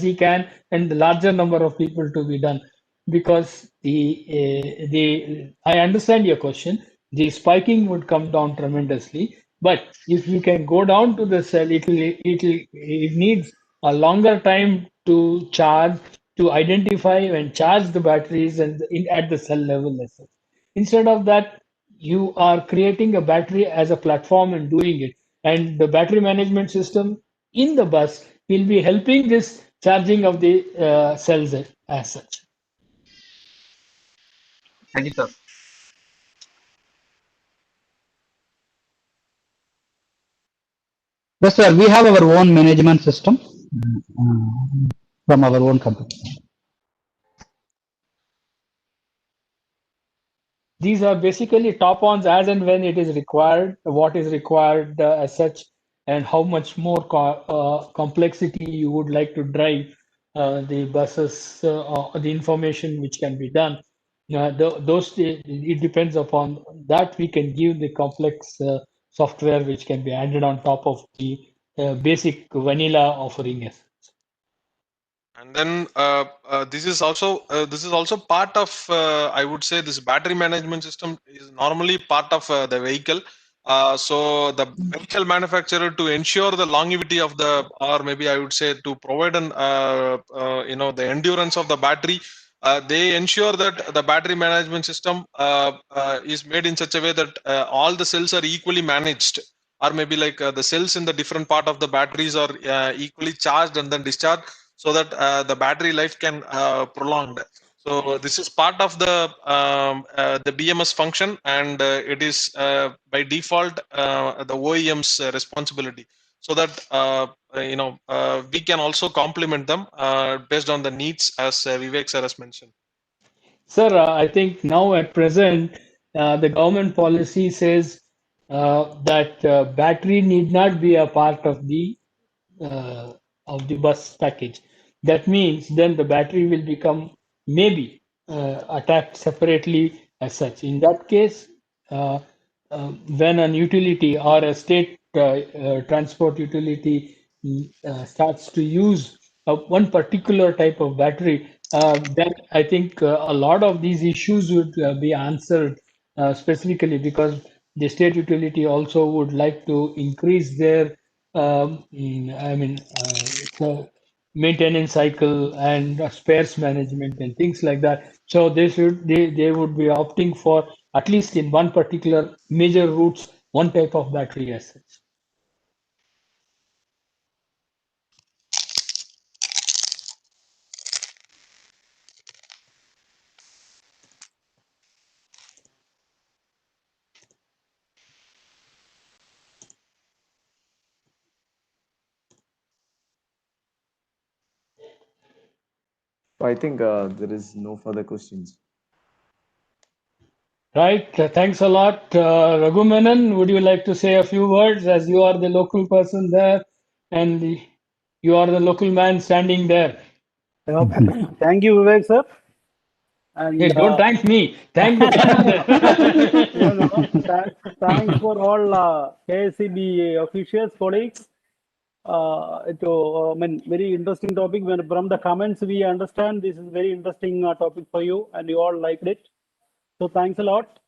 he can, and the larger number of people to be done. Because the I understand your question. The spiking would come down tremendously, but if you can go down to the cell, it needs a longer time to charge, to identify and charge the batteries and at the cell level as such. Instead of that, you are creating a battery as a platform and doing it. And the battery management system in the bus will be helping this charging of the cells as such. Thank you, sir. Yes, sir. We have our own management system from our own company. These are basically top-ons as and when it is required, what is required as such, and how much more complexity you would like to drive the buses, or the information which can be done. It depends upon that. We can give the complex software which can be added on top of the basic vanilla offering. And then this is also part of I would say this battery management system is normally part of the vehicle. So the vehicle manufacturer, to ensure the longevity of the, or maybe I would say to provide an the endurance of the battery, they ensure that the battery management system is made in such a way that all the cells are equally managed, or maybe like the cells in the different part of the batteries are equally charged and then discharged, so that the battery life can prolonged. So this is part of the BMS function, and it is by default the OEM's responsibility, so that we can also complement them based on the needs, as Vivek sir has mentioned. Sir, I think now at present, the government policy says that battery need not be a part uh, of the bus package. That means then the battery will become maybe attacked separately as such. In that case, when an utility or a state transport utility starts to use one particular type of battery, then I think a lot of these issues would be answered specifically, because the state utility also would like to increase their so maintenance cycle and spares management and things like that. So they would be opting for, at least in one particular major routes, one type of battery as such. So I think there is no further questions. Right. Thanks a lot. Raghu Menon, would you like to say a few words, as you are the local person there and you are the local man standing there? Thank you, Vivek sir. And Hey, don't thank me. Thank the people there. Thanks for all KSEB officials, colleagues. Very interesting topic. When from the comments we understand this is very interesting topic for you, and you all liked it. So thanks a lot.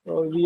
We